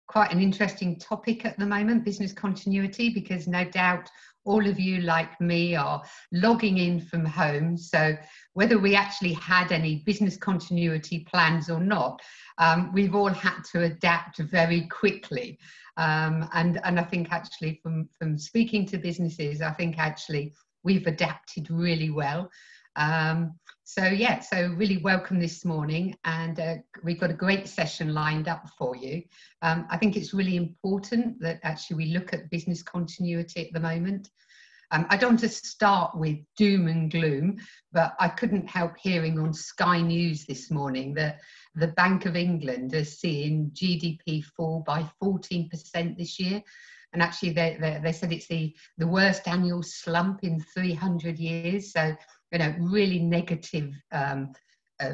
quite an interesting topic at the moment, business continuity, because no doubt all of you, like me, are logging in from home. So whether we actually had any business continuity plans or not, we've all had to adapt very quickly. And I think actually from speaking to businesses, I think actually we've adapted really well. So really welcome this morning, and we've got a great session lined up for you. I think it's really important that actually we look at business continuity at the moment. I don't want to start with doom and gloom, but I couldn't help hearing on Sky News this morning that the Bank of England is seeing GDP fall by 14% this year. And actually they said it's the worst annual slump in 300 years. So, really negative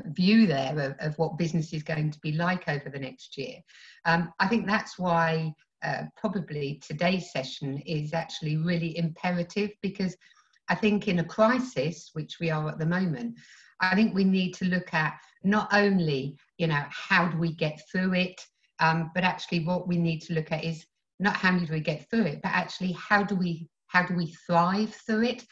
view there of what business is going to be like over the next year. I think that's why probably today's session is actually really imperative, because I think in a crisis, which we are at the moment, I think we need to look at not only, how do we get through it, but actually what we need to look at is not how do we get through it, but actually how do we thrive through it,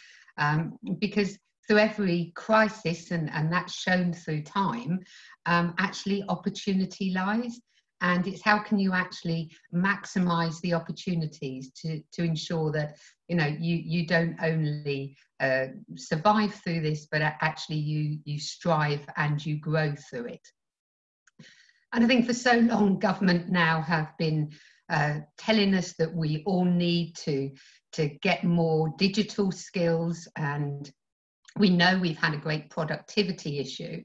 because through every crisis, and that's shown through time, actually opportunity lies, and it's how can you actually maximize the opportunities to ensure that you don't only survive through this, but actually you strive and you grow through it. And I think for so long government now have been telling us that we all need to get more digital skills, and we know we've had a great productivity issue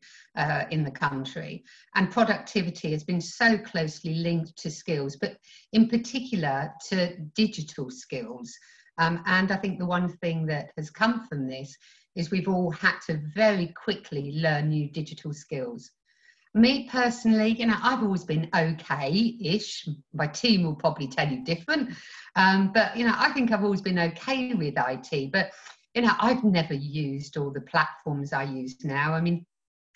in the country, and productivity has been so closely linked to skills, but in particular to digital skills. And I think the one thing that has come from this is we've all had to very quickly learn new digital skills. Me personally, I've always been okay-ish. My team will probably tell you different, but I think I've always been okay with IT, but I've never used all the platforms I use now. I mean,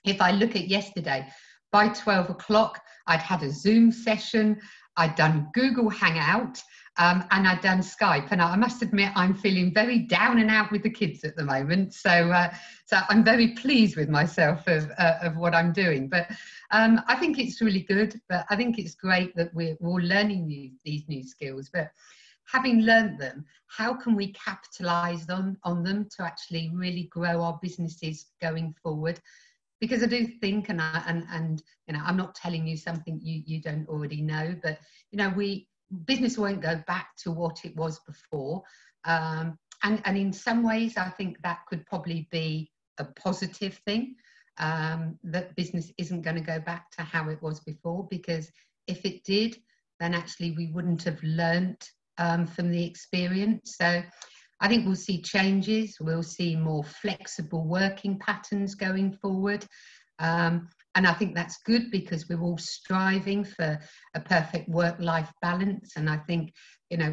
if I look at yesterday, by 12 o'clock, I'd had a Zoom session, I'd done Google Hangout, and I'd done Skype. And I must admit, I'm feeling very down and out with the kids at the moment. So I'm very pleased with myself of what I'm doing. But I think it's really good. But I think it's great that we're all learning these new skills. But having learned them, how can we capitalize on them to actually really grow our businesses going forward? Because I do think, and I'm not telling you something you don't already know, but business won't go back to what it was before, and in some ways I think that could probably be a positive thing, that business isn't going to go back to how it was before, because if it did, then actually we wouldn't have learnt from the experience. So I think we'll see changes, we'll see more flexible working patterns going forward. And I think that's good, because we're all striving for a perfect work-life balance. And I think,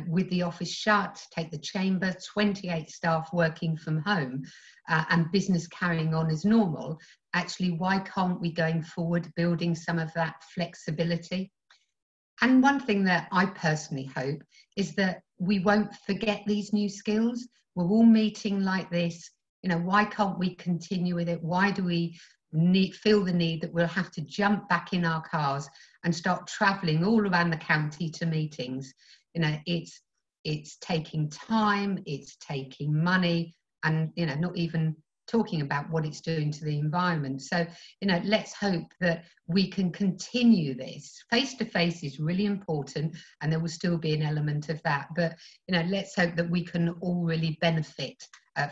with the office shut, take the chamber, 28 staff working from home, and business carrying on as normal, actually, why can't we going forward building some of that flexibility? And one thing that I personally hope is that we won't forget these new skills. We're all meeting like this. Why can't we continue with it? Why do we feel the need that we'll have to jump back in our cars and start traveling all around the county to meetings? It's taking time, it's taking money, and not even talking about what it's doing to the environment. So let's hope that we can continue this. Face-to-face is really important, and there will still be an element of that, but let's hope that we can all really benefit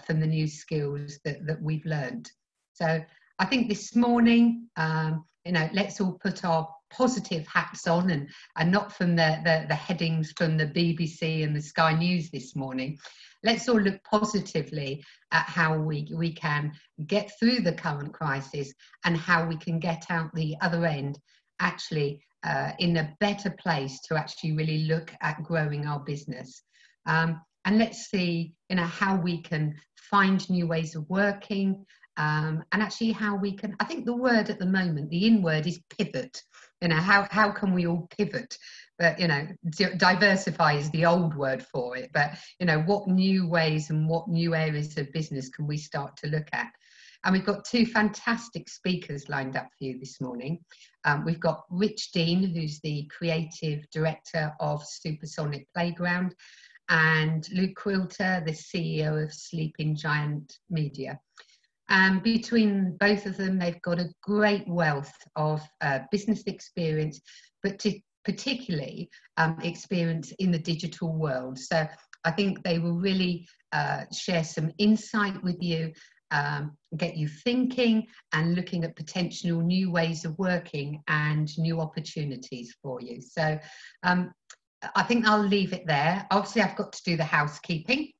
from the new skills that we've learned. So I think this morning, let's all put our positive hats on, and not from the headings from the BBC and the Sky News this morning. Let's all look positively at how we can get through the current crisis, and how we can get out the other end actually in a better place to actually really look at growing our business. And let's see how we can find new ways of working, and actually how we can, I think the word at the moment, the in word is pivot. How can we all pivot? but diversify is the old word for it. But what new ways and what new areas of business can we start to look at? And we've got two fantastic speakers lined up for you this morning. We've got Rich Dean, who's the creative director of Supersonic Playground, and Luke Quilter, the CEO of Sleeping Giant Media. And between both of them, they've got a great wealth of business experience, but particularly experience in the digital world. So I think they will really share some insight with you, get you thinking and looking at potential new ways of working and new opportunities for you. So I think I'll leave it there. Obviously, I've got to do the housekeeping.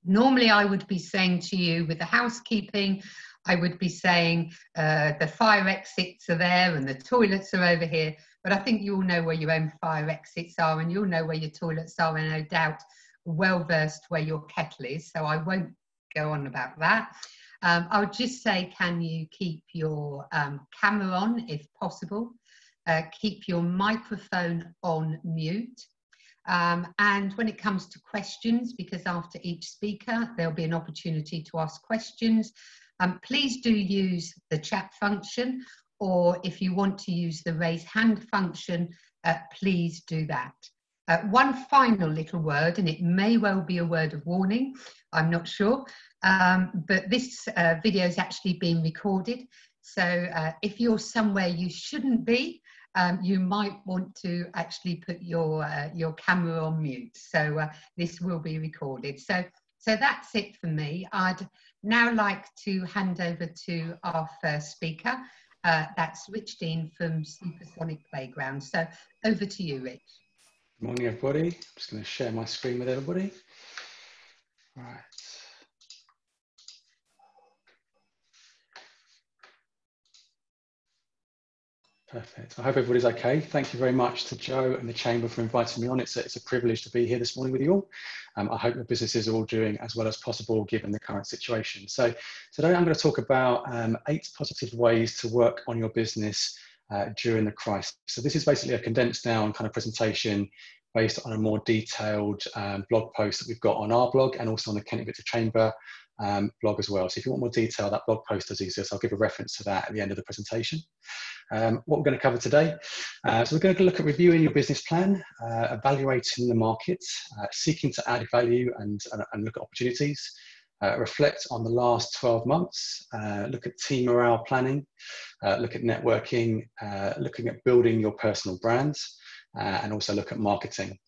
Normally, I would be saying to you with the housekeeping, I would be saying the fire exits are there and the toilets are over here. But I think you all know where your own fire exits are and you'll know where your toilets are, and no doubt well versed where your kettle is. So I won't go on about that. I would just say, can you keep your camera on if possible? Keep your microphone on mute. And when it comes to questions, because after each speaker, there'll be an opportunity to ask questions. Please do use the chat function, or if you want to use the raise hand function, please do that. One final little word, and it may well be a word of warning, I'm not sure, but this video is actually being recorded. So if you're somewhere you shouldn't be, you might want to actually put your camera on mute. So this will be recorded. So that's it for me. I'd now like to hand over to our first speaker. That's Rich Dean from Supersonic Playground. So over to you, Rich. Good morning, everybody. I'm just going to share my screen with everybody. All right. Perfect. I hope everybody's okay. Thank you very much to Joe and the Chamber for inviting me on. It's a privilege to be here this morning with you all. I hope your businesses are all doing as well as possible given the current situation. So today I'm going to talk about 8 positive ways to work on your business during the crisis. So this is basically a condensed down kind of presentation based on a more detailed blog post that we've got on our blog and also on the Kent Invicta Chamber blog as well. So if you want more detail, that blog post does exist. I'll give a reference to that at the end of the presentation. What we're going to cover today, so we're going to look at reviewing your business plan, evaluating the market, seeking to add value and look at opportunities, reflect on the last 12 months, look at team morale planning, look at networking, looking at building your personal brands, and also look at marketing.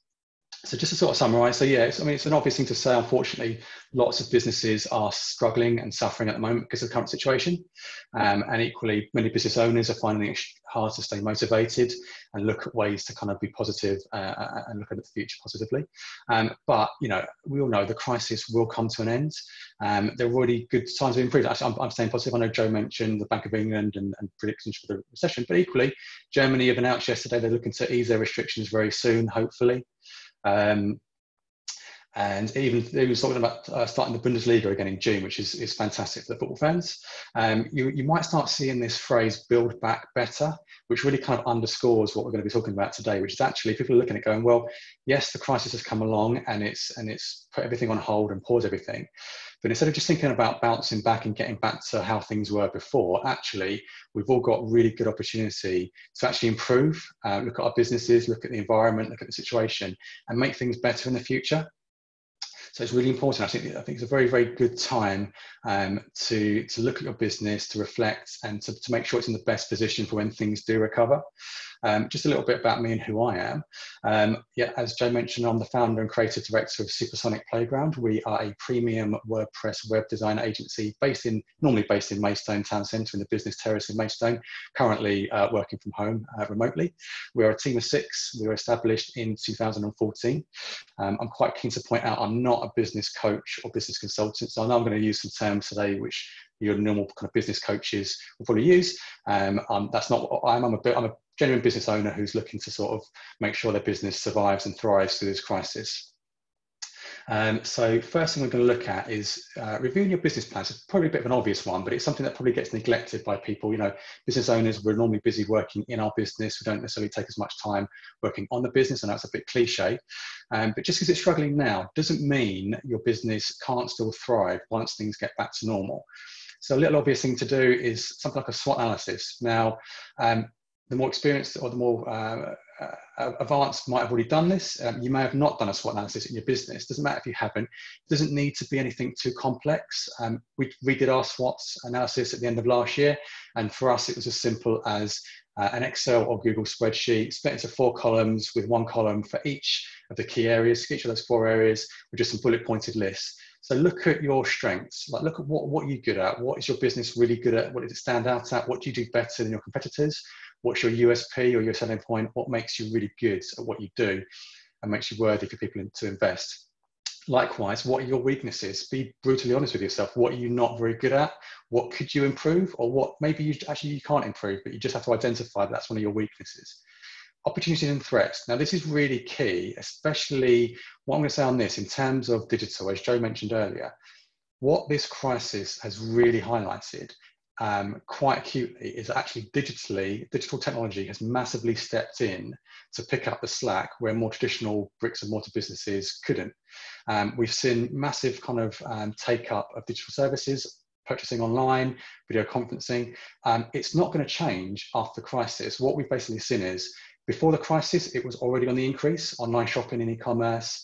So just to sort of summarize, so yeah, it's an obvious thing to say. Unfortunately, lots of businesses are struggling and suffering at the moment because of the current situation. And equally, many business owners are finding it hard to stay motivated and look at ways to kind of be positive and look at the future positively. But, we all know the crisis will come to an end. There are already good signs of improvement. Actually, I'm staying positive. I know Joe mentioned the Bank of England and predictions for the recession, but equally, Germany have announced yesterday they're looking to ease their restrictions very soon, hopefully. And even they were talking about starting the Bundesliga again in June, which is fantastic for the football fans. You might start seeing this phrase "build back better," which really kind of underscores what we're going to be talking about today, which is actually people are looking at going, well, yes, the crisis has come along and it's put everything on hold and paused everything. But instead of just thinking about bouncing back and getting back to how things were before, actually, we've all got really good opportunity to actually improve, look at our businesses, look at the environment, look at the situation, and make things better in the future. So it's really important. I think it's a very, very good time to look at your business, to reflect, and to make sure it's in the best position for when things do recover. Just a little bit about me and who I am. Yeah, as Joe mentioned, I'm the founder and creative director of Supersonic Playground. We are a premium WordPress web design agency normally based in Maidstone Town Centre in the business terrace in Maidstone, currently working from home remotely. We are a team of 6. We were established in 2014. I'm quite keen to point out I'm not a business coach or business consultant, so I know I'm going to use some terms today which your normal kind of business coaches will probably use. That's not what I am. I'm a genuine business owner who's looking to sort of make sure their business survives and thrives through this crisis. So first thing we're going to look at is reviewing your business plans. It's probably a bit of an obvious one, but it's something that probably gets neglected by people. You know, business owners, we're normally busy working in our business. We don't necessarily take as much time working on the business, and that's a bit cliche. But just because it's struggling now doesn't mean your business can't still thrive once things get back to normal. So a little obvious thing to do is something like a SWOT analysis. Now, the more experienced or the more advanced might have already done this. You may have not done a SWOT analysis in your business. Doesn't matter if you haven't. It doesn't need to be anything too complex. We did our SWOT analysis at the end of last year, and for us it was as simple as an Excel or Google spreadsheet split into 4 columns, with 1 column for each of the key areas, each of those 4 areas, with just some bullet pointed lists. So look at your strengths, like look at what you're good at. What is your business really good at? What does it stand out at? What do you do better than your competitors? What's your USP or your selling point? What makes you really good at what you do and makes you worthy for people to invest? Likewise, what are your weaknesses? Be brutally honest with yourself. What are you not very good at? What could you improve? Or what maybe you can't improve, but you just have to identify that that's one of your weaknesses. Opportunities and threats. Now, this is really key, especially what I'm going to say on this in terms of digital, as Joe mentioned earlier. What this crisis has really highlighted quite acutely is actually digital technology has massively stepped in to pick up the slack where more traditional bricks and mortar businesses couldn't. We've seen massive kind of take up of digital services, purchasing online, video conferencing. It's not going to change after the crisis. What we've basically seen is before the crisis, it was already on the increase, online shopping and e-commerce.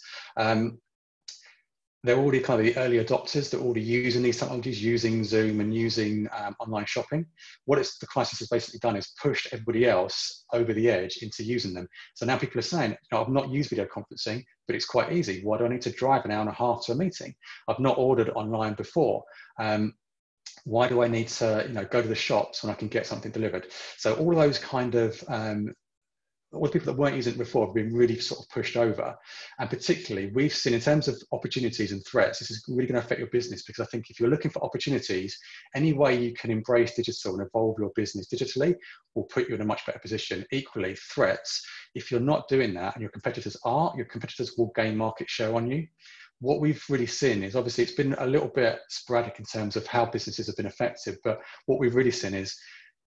They're already kind of the early adopters. They're already using these technologies, using Zoom and using online shopping. What the crisis has basically done is pushed everybody else over the edge into using them. So now people are saying, I've not used video conferencing, but it's quite easy. Why do I need to drive an hour and a half to a meeting? I've not ordered online before. Why do I need to go to the shops when I can get something delivered? So all of those kind of all the people that weren't using it before have been really sort of pushed over. And particularly we've seen in terms of opportunities and threats, this is really going to affect your business, because I think if you're looking for opportunities, any way you can embrace digital and evolve your business digitally will put you in a much better position. Equally, threats, if you're not doing that and your competitors will gain market share on you. What we've really seen is, obviously it's been a little bit sporadic in terms of how businesses have been affected, but what we've really seen is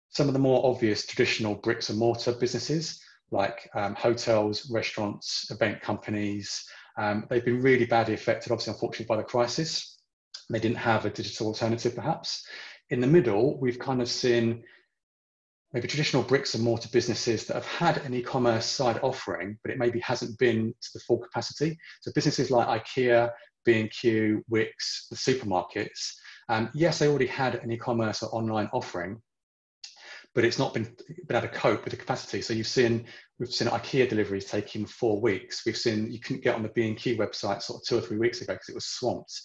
some of the more obvious traditional bricks and mortar businesses, like hotels, restaurants, event companies, they've been really badly affected, obviously, unfortunately, by the crisis. They didn't have a digital alternative, perhaps. In the middle, we've kind of seen maybe traditional bricks and mortar businesses that have had an e-commerce side offering, but it maybe hasn't been to the full capacity. So businesses like IKEA, B&Q, Wix, the supermarkets, yes, they already had an e-commerce or online offering, but it's not been able to cope with the capacity. So we've seen IKEA deliveries taking 4 weeks. We've seen you couldn't get on the B&Q website sort of 2 or 3 weeks ago because it was swamped.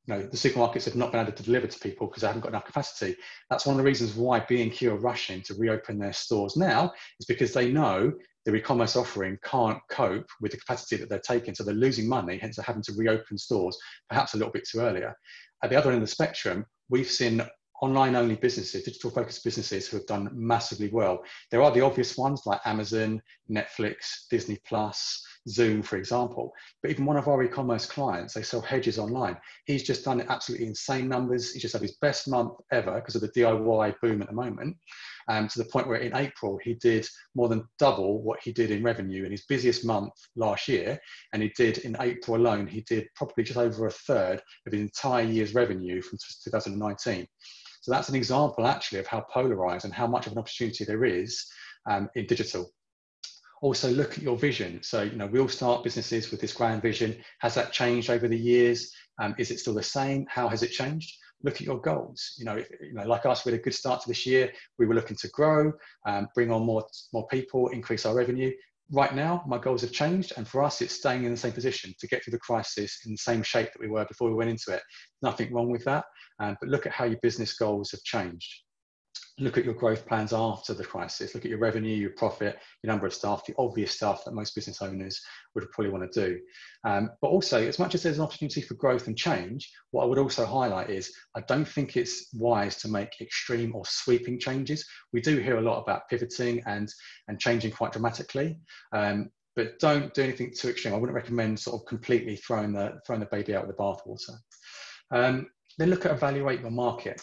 The supermarkets have not been able to deliver to people because they haven't got enough capacity. That's one of the reasons why B&Q are rushing to reopen their stores now, is because they know their e-commerce offering can't cope with the capacity that they're taking. So they're losing money, hence they're having to reopen stores, perhaps a little bit too earlier. At the other end of the spectrum, we've seen online-only businesses, digital-focused businesses who have done massively well. There are the obvious ones like Amazon, Netflix, Disney+, Zoom, for example. But even one of our e-commerce clients, they sell hedges online. He's just done absolutely insane numbers. He just had his best month ever because of the DIY boom at the moment, to the point where in April, he did more than double what he did in revenue in his busiest month last year. And he did, in April alone, he did probably just over a third of his entire year's revenue from 2019. So that's an example, actually, of how polarized and how much of an opportunity there is in digital. Also, look at your vision. So, we all start businesses with this grand vision. Has that changed over the years? Is it still the same? How has it changed? Look at your goals. Like us, we had a good start to this year. We were looking to grow, bring on more people, increase our revenue. Right now, my goals have changed, and for us, it's staying in the same position to get through the crisis in the same shape that we were before we went into it. Nothing wrong with that, but look at how your business goals have changed. Look at your growth plans after the crisis. Look at your revenue, your profit, your number of staff, the obvious stuff that most business owners would probably want to do. But also, as much as there's an opportunity for growth and change, what I would also highlight is I don't think it's wise to make extreme or sweeping changes. We do hear a lot about pivoting and changing quite dramatically. but don't do anything too extreme. I wouldn't recommend sort of completely throwing the baby out with the bathwater. Then look at evaluate your market.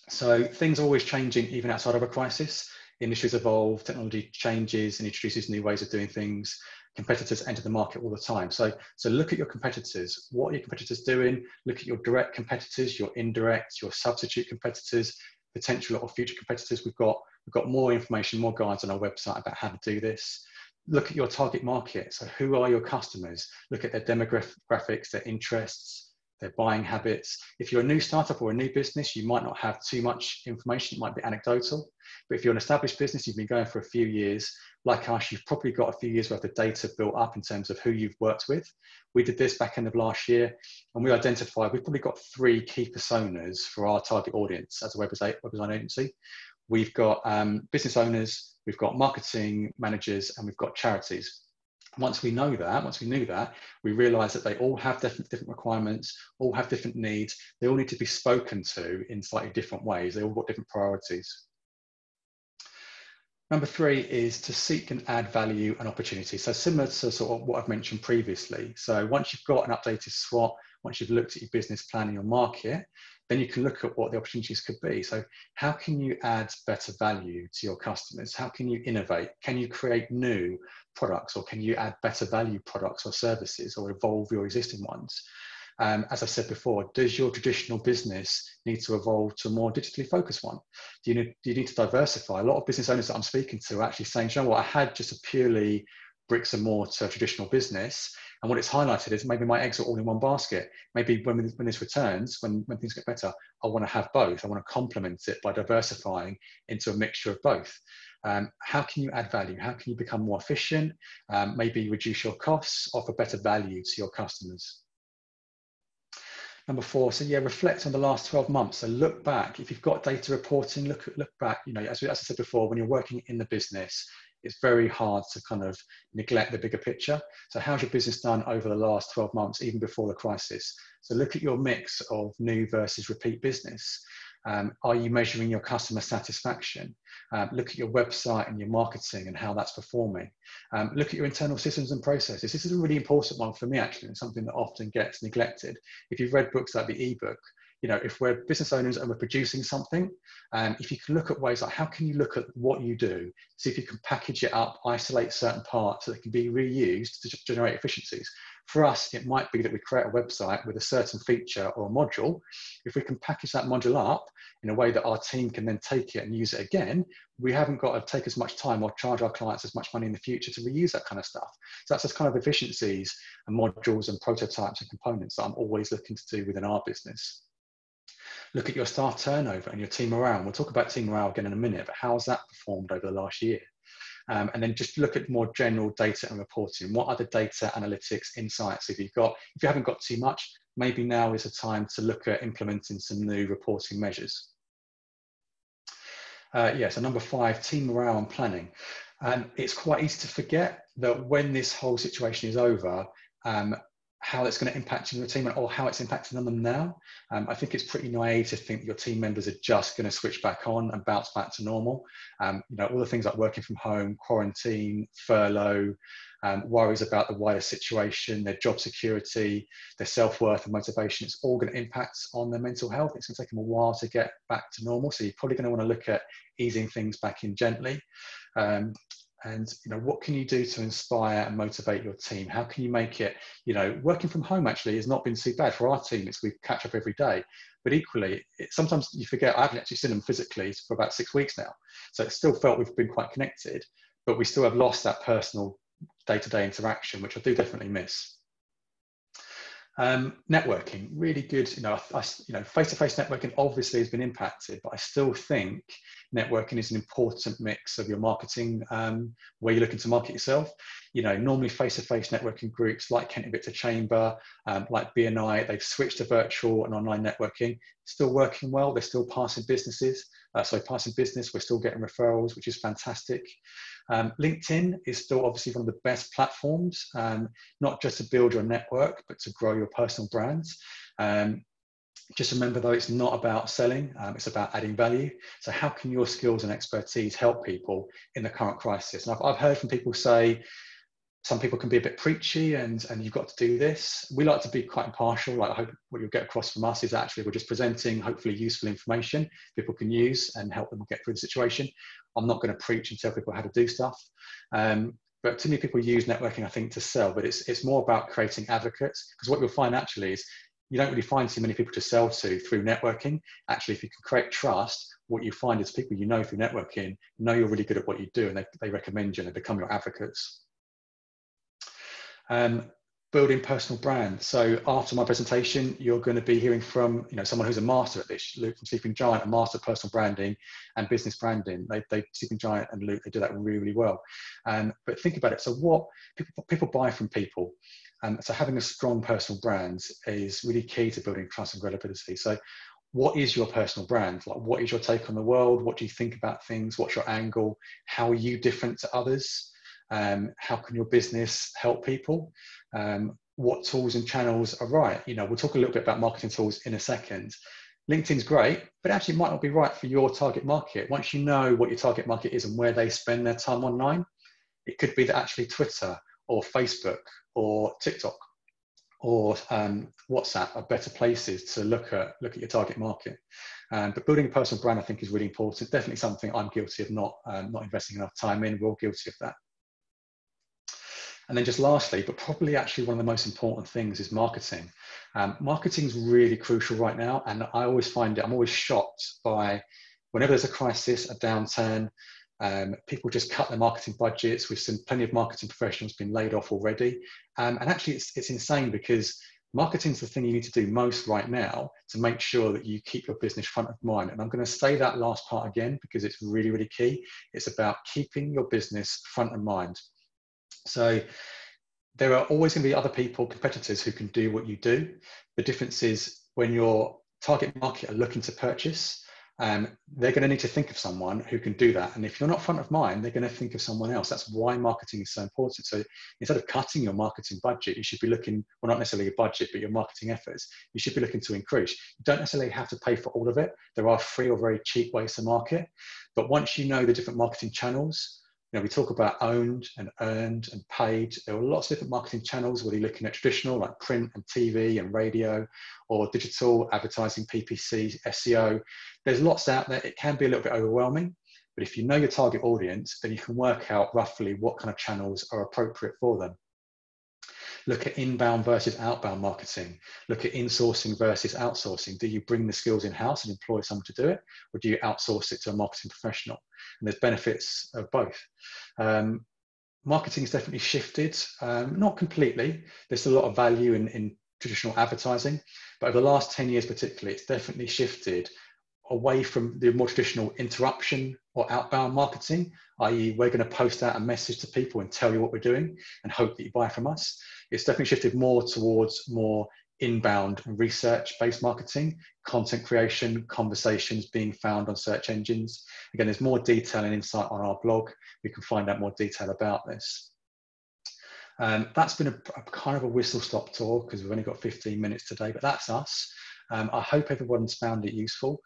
So things are always changing, even outside of a crisis. Industries evolve, technology changes and introduces new ways of doing things. Competitors enter the market all the time. So look at your competitors. What are your competitors doing? Look at your direct competitors, your indirect, your substitute competitors, potential or future competitors. We've got more information, more guides on our website about how to do this. Look at your target market. So who are your customers? Look at their demographics, their interests, their buying habits. If you're a new startup or a new business, you might not have too much information. It might be anecdotal. But if you're an established business, you've been going for a few years, like us, you've probably got a few years worth of data built up in terms of who you've worked with. We did this back end of last year, and we identified we've probably got 3 key personas for our target audience as a web design agency. We've got business owners, we've got marketing managers, and we've got charities. Once we knew that, we realized that they all have different requirements, all have different needs. They all need to be spoken to in slightly different ways. They all got different priorities. Number 3 is to seek and add value and opportunity. So similar to sort of what I've mentioned previously. So once you've got an updated SWOT, once you've looked at your business plan and your market, then you can look at what the opportunities could be. So how can you add better value to your customers? How can you innovate? Can you create new products, or can you add better value products or services, or evolve your existing ones? As I said before, does your traditional business need to evolve to a more digitally focused one? Do you need to diversify? A lot of business owners that I'm speaking to are actually saying, you know what, I had just a purely bricks and mortar traditional business, and what it's highlighted is maybe my eggs are all in one basket. Maybe when this returns, when things get better, I want to have both. I want to complement it by diversifying into a mixture of both. How can you add value? How can you become more efficient? Maybe reduce your costs, offer better value to your customers. Number 4, so yeah, reflect on the last 12 months. So look back. If you've got data reporting, look back. You know, as I said before, when you're working in the business, it's very hard to kind of neglect the bigger picture. So how's your business done over the last 12 months, even before the crisis? So look at your mix of new versus repeat business. Are you measuring your customer satisfaction? Look at your website and your marketing and how that's performing. Look at your internal systems and processes. This is a really important one for me, actually, and something that often gets neglected. If you've read books like the ebook, you know, if we're business owners and we're producing something, if you can look at ways like how can you look at what you do, see if you can package it up, isolate certain parts so that can be reused to generate efficiencies. For us, it might be that we create a website with a certain feature or a module. If we can package that module up in a way that our team can then take it and use it again, we haven't got to take as much time or charge our clients as much money in the future to reuse that kind of stuff. So that's just kind of efficiencies and modules and prototypes and components that I'm always looking to do within our business. Look at your staff turnover and your team morale. We'll talk about team morale again in a minute, but how's that performed over the last year? And then just look at more general data and reporting. What are the data analytics insights? If you haven't got too much, maybe now is a time to look at implementing some new reporting measures. So number 5, team morale and planning. It's quite easy to forget that when this whole situation is over, how it's going to impact your team or how it's impacting on them now. I think it's pretty naive to think your team members are just going to switch back on and bounce back to normal. You know, all the things like working from home, quarantine, furlough, worries about the wider situation, their job security, their self-worth and motivation, it's all going to impact on their mental health. It's going to take them a while to get back to normal. So you're probably going to want to look at easing things back in gently. And you know, what can you do to inspire and motivate your team? How can you make it, you know, working from home actually has not been too bad for our team. We catch up every day, but equally, sometimes you forget, I haven't actually seen them physically for about 6 weeks now. So it still felt we've been quite connected, but we still have lost that personal day-to-day interaction, which I do definitely miss. Networking, really good. You know, face-to-face networking obviously has been impacted, but I still think networking is an important mix of your marketing, where you're looking to market yourself. You know, normally face-to-face networking groups like Kent Invicta Chamber, like BNI, they've switched to virtual and online networking. Still working well. They're still passing business. We're still getting referrals, which is fantastic. LinkedIn is still obviously one of the best platforms, not just to build your network, but to grow your personal brands. Just remember though, it's not about selling, it's about adding value. So how can your skills and expertise help people in the current crisis? And I've heard from people say, some people can be a bit preachy and you've got to do this. We like to be quite impartial. Like, I hope what you'll get across from us is actually we're just presenting hopefully useful information people can use and help them get through the situation. I'm not going to preach and tell people how to do stuff. But too many people use networking, I think, to sell, but it's more about creating advocates, because what you'll find actually is you don't really find too many people to sell to through networking. Actually, if you can create trust, what you find is people you know through networking know you're really good at what you do, and they recommend you and they become your advocates. Building personal brand. So after my presentation, you're going to be hearing from someone who's a master at this. Luke from Sleeping Giant, a master of personal branding and business branding. They Sleeping Giant and Luke, they do that really, really well. But think about it. So what people buy from people. So having a strong personal brand is really key to building trust and credibility. So what is your personal brand? Like, what is your take on the world? What do you think about things? What's your angle? How are you different to others? How can your business help people? What tools and channels are right? We'll talk a little bit about marketing tools in a second. LinkedIn's great, but actually it might not be right for your target market. Once you know what your target market is and where they spend their time online, it could be that actually Twitter or Facebook or TikTok or WhatsApp are better places to look at your target market. But building a personal brand, I think, is really important. Definitely something I'm guilty of not investing enough time in. We're all guilty of that. And then just lastly, but probably actually one of the most important things is marketing. Marketing is really crucial right now. And I always find I'm always shocked by whenever there's a crisis, a downturn, people just cut their marketing budgets. We've seen plenty of marketing professionals being laid off already. And actually it's insane, because marketing is the thing you need to do most right now to make sure that you keep your business front of mind. And I'm going to say that last part again, because it's really, really key. It's about keeping your business front of mind. So there are always going to be other people, competitors, who can do what you do. The difference is when your target market are looking to purchase, they're going to need to think of someone who can do that. And if you're not front of mind, they're going to think of someone else. That's why marketing is so important. So instead of cutting your marketing budget, you should be looking, well, not necessarily your budget, but your marketing efforts, you should be looking to increase. You don't necessarily have to pay for all of it. There are free or very cheap ways to market. But once you know the different marketing channels, we talk about owned and earned and paid. There are lots of different marketing channels, whether you're looking at traditional like print and TV and radio, or digital advertising, PPC, SEO. There's lots out there. It can be a little bit overwhelming, but if you know your target audience, then you can work out roughly what kind of channels are appropriate for them. Look at inbound versus outbound marketing. Look at insourcing versus outsourcing. Do you bring the skills in-house and employ someone to do it, or do you outsource it to a marketing professional? And there's benefits of both. Marketing has definitely shifted, not completely. There's a lot of value in traditional advertising, but over the last 10 years particularly, it's definitely shifted away from the more traditional interruption or outbound marketing, i.e. we're going to post out a message to people and tell you what we're doing and hope that you buy from us. It's definitely shifted more towards more inbound research-based marketing, content creation, conversations being found on search engines. Again, there's more detail and insight on our blog. You can find out more detail about this. That's been a kind of a whistle-stop tour, because we've only got 15 minutes today, but that's us. I hope everyone's found it useful.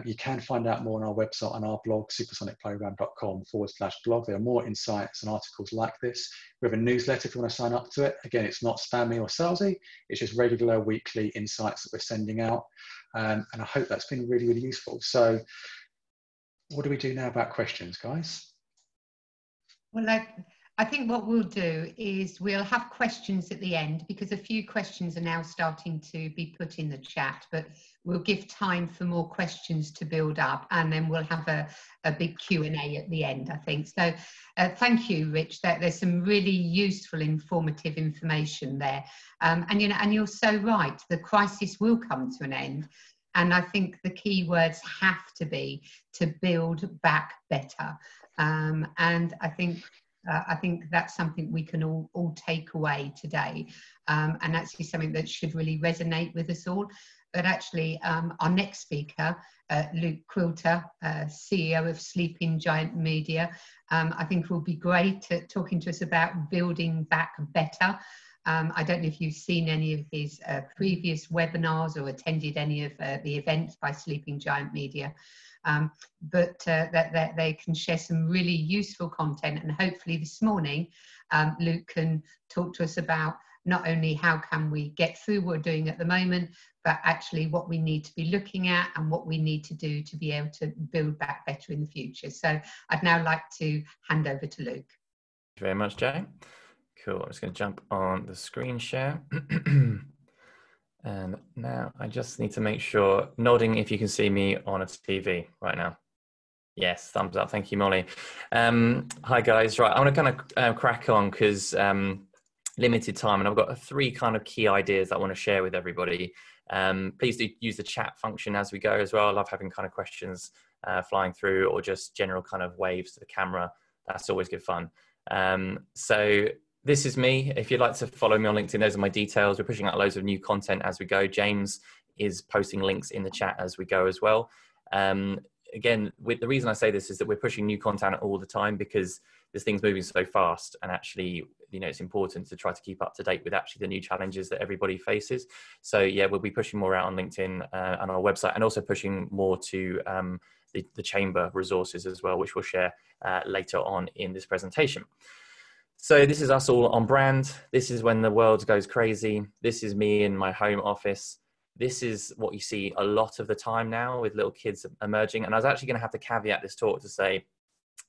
You can find out more on our website, on our blog, supersonicprogram.com/blog. There are more insights and articles like this. We have a newsletter if you want to sign up to it. Again, it's not spammy or salesy. It's just regular weekly insights that we're sending out. And I hope that's been really, really useful. So what do we do now about questions, guys? Well, I think what we'll do is we'll have questions at the end, because a few questions are now starting to be put in the chat, but we'll give time for more questions to build up, and then we'll have a big Q&A at the end, I think. So thank you, Rich. There's some really useful, informative information there. And you're so right, the crisis will come to an end. And I think the key words have to be to build back better. And I think that's something we can all take away today, and actually something that should really resonate with us all. But actually, our next speaker, Luke Quilter, CEO of Sleeping Giant Media, I think will be great at talking to us about building back better. I don't know if you've seen any of his previous webinars or attended any of the events by Sleeping Giant Media. but that they can share some really useful content. And hopefully this morning, Luke can talk to us about not only how can we get through what we're doing at the moment, but actually what we need to be looking at and what we need to do to be able to build back better in the future. So I'd now like to hand over to Luke. Thank you very much, Jay. Cool, I'm just going to jump on the screen share. And now I just need to make sure, nodding if you can see me on a TV right now. Yes, thumbs up. Thank you, Molly. Hi, guys. Right, I want to kind of crack on because limited time, and I've got 3 kind of key ideas that I want to share with everybody. Please do use the chat function as we go as well. I love having kind of questions flying through, or just general kind of waves to the camera. That's always good fun. So this is me. If you'd like to follow me on LinkedIn, those are my details. We're pushing out loads of new content as we go. James is posting links in the chat as we go as well. Again, the reason I say this is that we're pushing new content all the time because there's things moving so fast, and actually, you know, it's important to try to keep up to date with actually the new challenges that everybody faces. So yeah, we'll be pushing more out on LinkedIn and our website, and also pushing more to the chamber resources as well, which we'll share later on in this presentation. So this is us all on brand. This is when the world goes crazy. This is me in my home office. This is what you see a lot of the time now with little kids emerging. And I was actually going to have to caveat this talk to say,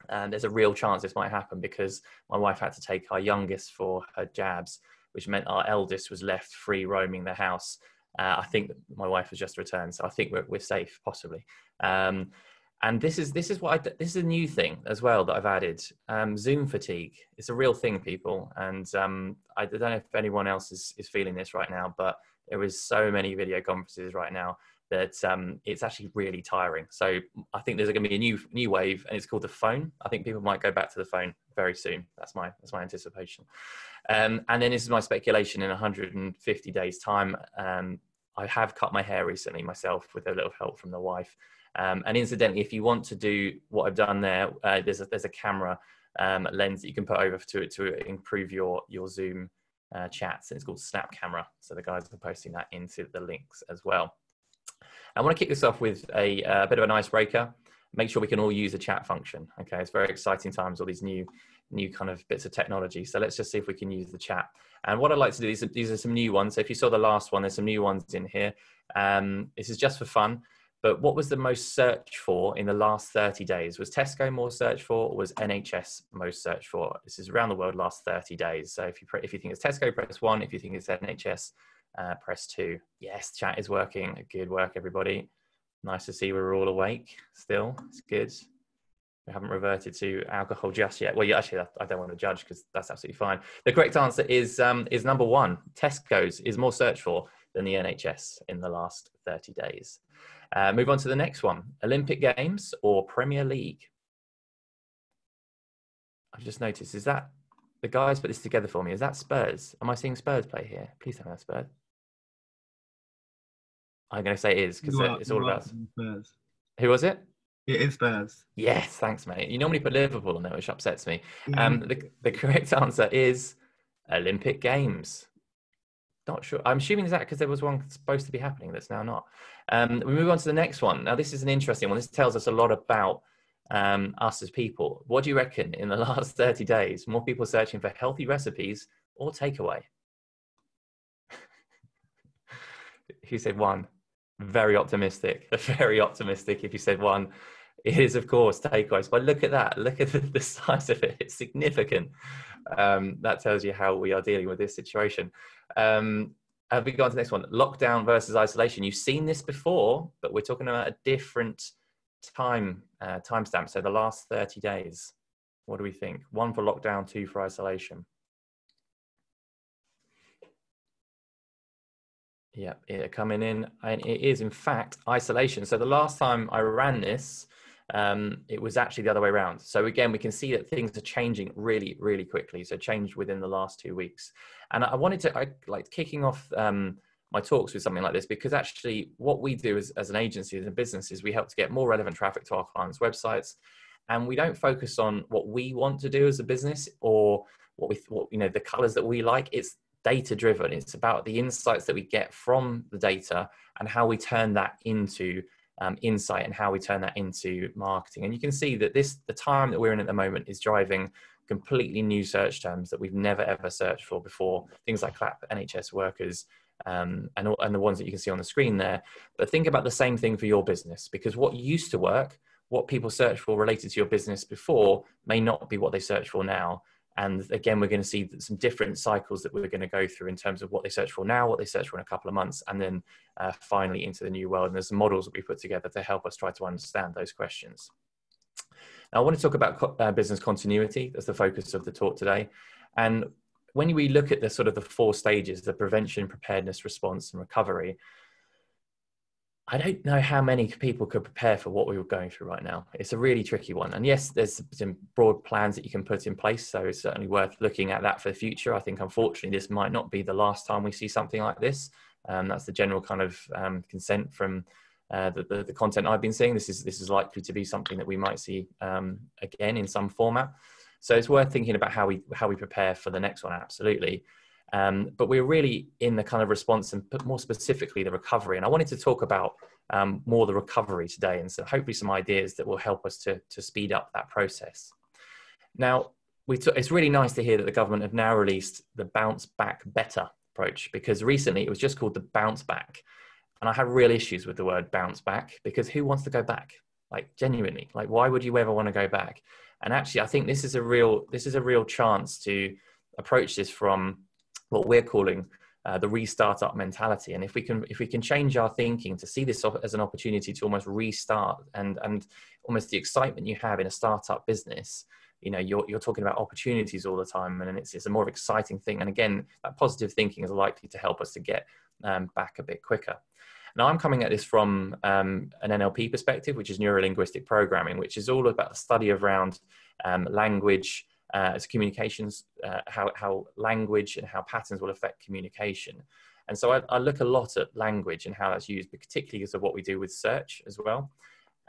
there's a real chance this might happen because my wife had to take our youngest for her jabs, which meant our eldest was left free roaming the house. I think my wife has just returned, so I think we're safe, possibly. And this is a new thing as well that I've added. Zoom fatigue. It's a real thing, people. And I don't know if anyone else is feeling this right now, but there is so many video conferences right now that it's actually really tiring. So I think there's going to be a new wave, and it's called the phone. I think people might go back to the phone very soon. That's my anticipation. And then this is my speculation. In 150 days time, I have cut my hair recently myself with a little help from the wife. And incidentally, if you want to do what I've done there, there's a camera lens that you can put over to improve your Zoom chats. And it's called Snap Camera. So the guys are posting that into the links as well. I want to kick this off with a bit of an icebreaker. Make sure we can all use the chat function. Okay, it's very exciting times, all these new kind of bits of technology. So let's just see if we can use the chat. And what I'd like to do is, these are some new ones. So if you saw the last one, there's some new ones in here. This is just for fun. But what was the most searched for in the last 30 days? Was Tesco more searched for, or was NHS most searched for? This is around the world last 30 days. So if you think it's Tesco, press 1. If you think it's NHS, press 2. Yes, chat is working. Good work, everybody. Nice to see we're all awake still. It's good. We haven't reverted to alcohol just yet. Well, yeah, actually, I don't want to judge because that's absolutely fine. The correct answer is number 1. Tesco's is more searched for than the NHS in the last 30 days. Move on to the next one. Olympic Games or Premier League? I've just noticed, is that, the guys put this together for me, is that Spurs? Am I seeing Spurs play here? Please tell me that's Spurs. I'm going to say it is because it's all about Spurs. Who was it? It is Spurs. Yes, thanks, mate. You normally put Liverpool on there, which upsets me. Mm-hmm. The correct answer is Olympic Games. Not sure. I'm assuming is that because there was one supposed to be happening that's now not. We move on to the next one. Now, this is an interesting one. This tells us a lot about us as people. What do you reckon in the last 30 days? More people searching for healthy recipes or takeaway? Who said 1? Very optimistic. Very optimistic if you said 1. It is, of course, takeaways. But look at that. Look at the size of it. It's significant. That tells you how we are dealing with this situation. Have we gone to the next one? Lockdown versus isolation. You've seen this before, but we're talking about a different timestamp. So the last 30 days. What do we think? 1 for lockdown, 2 for isolation. Yeah, it coming in, and it is in fact isolation. So the last time I ran this, it was actually the other way around. So again, we can see that things are changing really, really quickly. So changed within the last 2 weeks. And I wanted to, like kicking off my talks with something like this, because actually what we do as an agency, as a business, is we help to get more relevant traffic to our clients' websites. And we don't focus on what we want to do as a business or what you know, the colors that we like. It's data driven. It's about the insights that we get from the data and how we turn that into insight and how we turn that into marketing. And you can see that the time that we're in at the moment is driving completely new search terms that we've never ever searched for before, things like CLAP, NHS workers, and the ones that you can see on the screen there. But think about the same thing for your business, because what used to work, what people search for related to your business before, may not be what they search for now. And again, we're going to see some different cycles that we're going to go through in terms of what they search for now, what they search for in a couple of months, and then finally into the new world. And there's some models that we put together to help us try to understand those questions. Now, I want to talk about business continuity. That's the focus of the talk today. And when we look at the sort of the 4 stages, the prevention, preparedness, response, and recovery, I don't know how many people could prepare for what we were going through right now. It's a really tricky one. And yes, there's some broad plans that you can put in place. So it's certainly worth looking at that for the future. I think, unfortunately, this might not be the last time we see something like this. That's the general kind of consent from the content I've been seeing. This is likely to be something that we might see again in some format. So it's worth thinking about how we prepare for the next one, absolutely. But we're really in the kind of response and more specifically the recovery. And I wanted to talk about more the recovery today, and so hopefully some ideas that will help us to speed up that process. Now, it's really nice to hear that the government have now released the Bounce Back Better approach, because recently it was just called the Bounce Back. And I had real issues with the word bounce back, because who wants to go back? Like, genuinely, like, why would you ever want to go back? And actually, I think this is a real chance to approach this from what we're calling the restart up mentality. And if we can change our thinking to see this as an opportunity to almost restart and almost the excitement you have in a startup business, you know, you're talking about opportunities all the time, and it's a more exciting thing. And again, that positive thinking is likely to help us to get back a bit quicker. Now, I'm coming at this from an NLP perspective, which is neuro-linguistic programming, which is all about the study around language, as communications, how language and how patterns will affect communication. And so I look a lot at language and how that's used, but particularly because of what we do with search as well.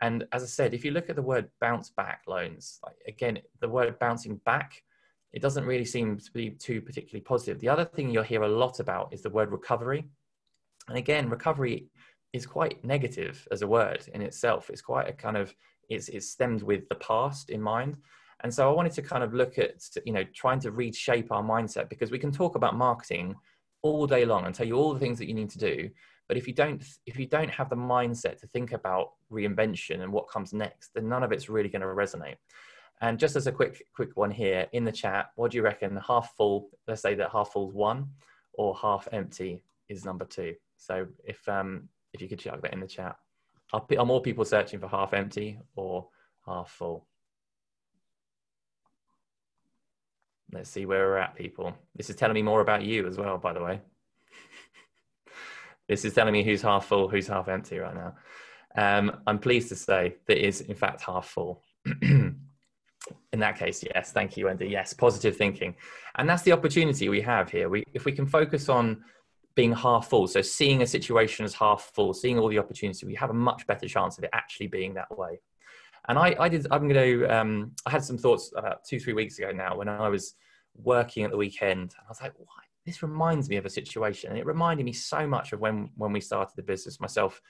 And as I said, if you look at the word bounce back loans, like, again, the word bouncing back, it doesn't really seem to be too particularly positive. The other thing you'll hear a lot about is the word recovery. And again, recovery is quite negative as a word in itself. It's quite a kind of, it's stemmed with the past in mind. And so I wanted to kind of look at, you know, trying to reshape our mindset, because we can talk about marketing all day long and tell you all the things that you need to do. But if you don't have the mindset to think about reinvention and what comes next, then none of it's really going to resonate. And just as a quick one here in the chat, what do you reckon? Half full, let's say that half full is 1, or half empty is number 2. So if you could chuck that in the chat. Are more people searching for half empty or half full? Let's see where we're at, people. This is telling me more about you as well, by the way. This is telling me who's half full, who's half empty right now. I'm pleased to say that it is, in fact, half full. In that case, yes. Thank you, Wendy. Yes, positive thinking. And that's the opportunity we have here. If we can focus on being half full, so seeing a situation as half full, seeing all the opportunity, we have a much better chance of it actually being that way. And I had some thoughts about 2-3 weeks ago now when I was working at the weekend. I was like, why? This reminds me of a situation. And it reminded me so much of when we started the business, myself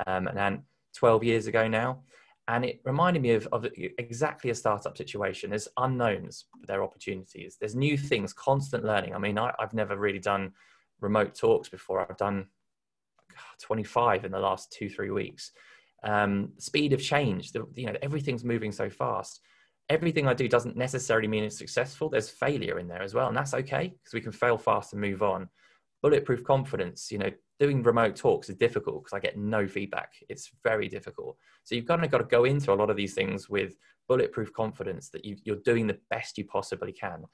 and Ant, 12 years ago now. And it reminded me of exactly a startup situation. There's unknowns, but there are opportunities. There's new things, constant learning. I mean, I've never really done remote talks before. I've done 25 in the last 2-3 weeks. Speed of change, everything's moving so fast. Everything I do doesn't necessarily mean it's successful. There's failure in there as well, and that's okay, because we can fail fast and move on. Bulletproof confidence, doing remote talks is difficult because I get no feedback. It's very difficult. So you've kind of got to go into a lot of these things with bulletproof confidence that you're doing the best you possibly can.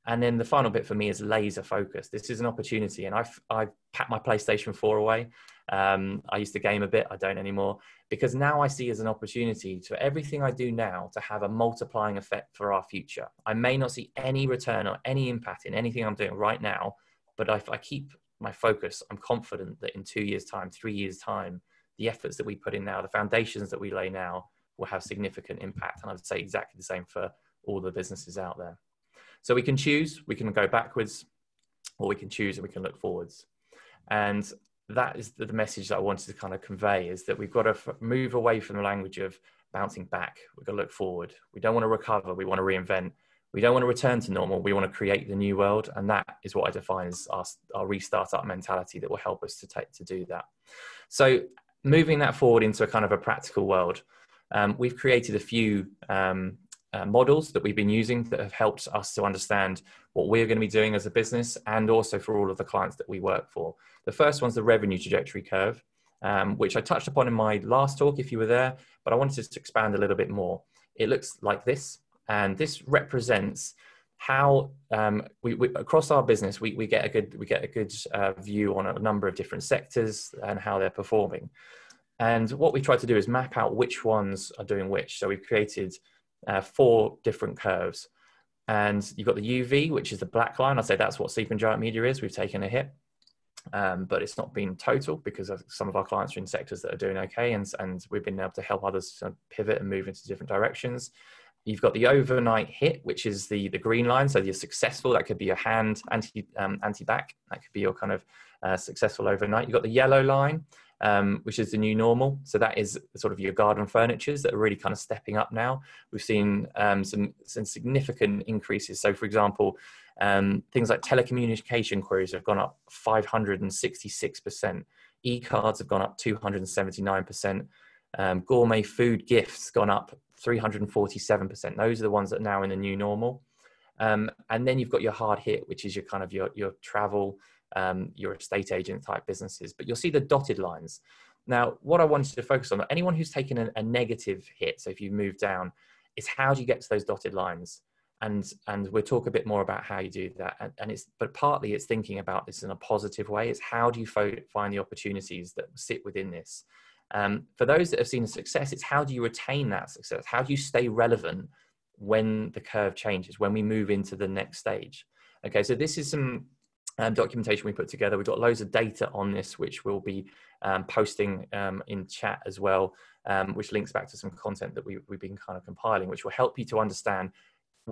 And then the final bit for me is laser focus. This is an opportunity, and I've packed my PlayStation 4 away. I used to game a bit. I don't anymore, because now I see as an opportunity to everything I do now to have a multiplying effect for our future. I may not see any return or any impact in anything I'm doing right now, but if I keep my focus, I'm confident that in 2 years' time, 3 years' time, the efforts that we put in now, the foundations that we lay now will have significant impact. And I'd say exactly the same for all the businesses out there. So we can choose, we can go backwards, or we can choose and we can look forwards. And that is the message that I wanted to kind of convey, is that we've got to move away from the language of bouncing back. We've got to look forward. We don't want to recover. We want to reinvent. We don't want to return to normal. We want to create the new world. And that is what I define as our restart up mentality that will help us to do that. So moving that forward into a kind of a practical world, we've created a few models that we've been using that have helped us to understand what we're going to be doing as a business, and also for all of the clients that we work for. The first one's the revenue trajectory curve, which I touched upon in my last talk if you were there, but I wanted to expand a little bit more. It looks like this, and this represents how we across our business we get a good view on a number of different sectors and how they're performing. And what we try to do is map out which ones are doing which. So we've created 4 different curves, and you've got the UV, which is the black line. I'd say that's what Sleep and Giant Media is. We've taken a hit, but it's not been total, because some of our clients are in sectors that are doing okay, and we've been able to help others to pivot and move into different directions. You've got the overnight hit, which is the green line. So you're successful. That could be your hand anti-back. That could be your kind of successful overnight. You've got the yellow line, which is the new normal. So that is sort of your garden furnitures that are really kind of stepping up now. We've seen some significant increases. So for example, things like telecommunication queries have gone up 566%. E-cards have gone up 279%. Gourmet food gifts gone up 347%. Those are the ones that are now in the new normal. And then you've got your hard hit, which is your kind of your travel, your estate agent type businesses. But you'll see the dotted lines. Now, what I wanted to focus on, anyone who's taken a negative hit, so if you move down, is how do you get to those dotted lines? And we'll talk a bit more about how you do that. But partly it's thinking about this in a positive way. It's how do you find the opportunities that sit within this? For those that have seen a success, it's how do you retain that success? How do you stay relevant when the curve changes, when we move into the next stage? Okay, so this is some documentation we put together. We've got loads of data on this, which we'll be posting in chat as well, which links back to some content that we've been kind of compiling, which will help you to understand,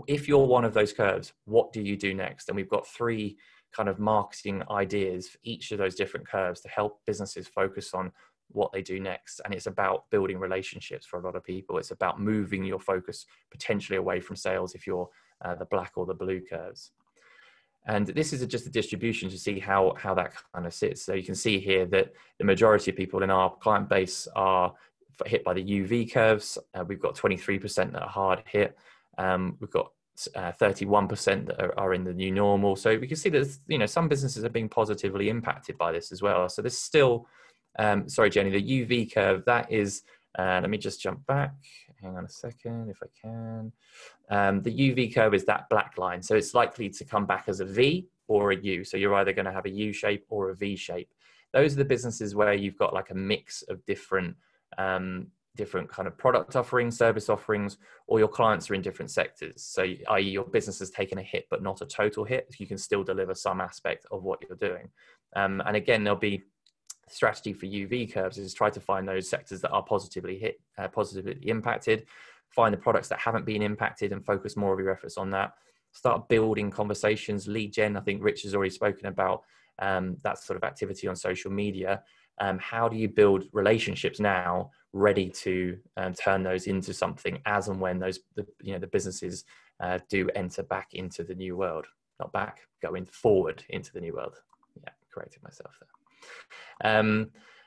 if you're one of those curves, what do you do next? And we've got 3 kind of marketing ideas for each of those different curves to help businesses focus on what they do next. And it's about building relationships for a lot of people. It's about moving your focus potentially away from sales if you're the black or the blue curves. And this is just a distribution to see how that kind of sits. So you can see here that the majority of people in our client base are hit by the UV curves. We've got 23% that are hard hit. We've got 31% that are in the new normal. So we can see that, some businesses are being positively impacted by this as well. So there's still, sorry, Jenny, the UV curve, that is, let me just jump back. Hang on a second, if I can. The UV curve is that black line. So it's likely to come back as a V or a U. So you're either going to have a U shape or a V shape. Those are the businesses where you've got like a mix of different kind of product offerings, service offerings, or your clients are in different sectors. So i.e. your business has taken a hit, but not a total hit. You can still deliver some aspect of what you're doing. And again, there'll be strategy for UV curves is try to find those sectors that are positively impacted, find the products that haven't been impacted and focus more of your efforts on that. Start building conversations, lead gen. I think Rich has already spoken about that sort of activity on social media. How do you build relationships now ready to turn those into something as and when the businesses do enter back into the new world? Not back, going forward into the new world. Yeah, corrected myself there.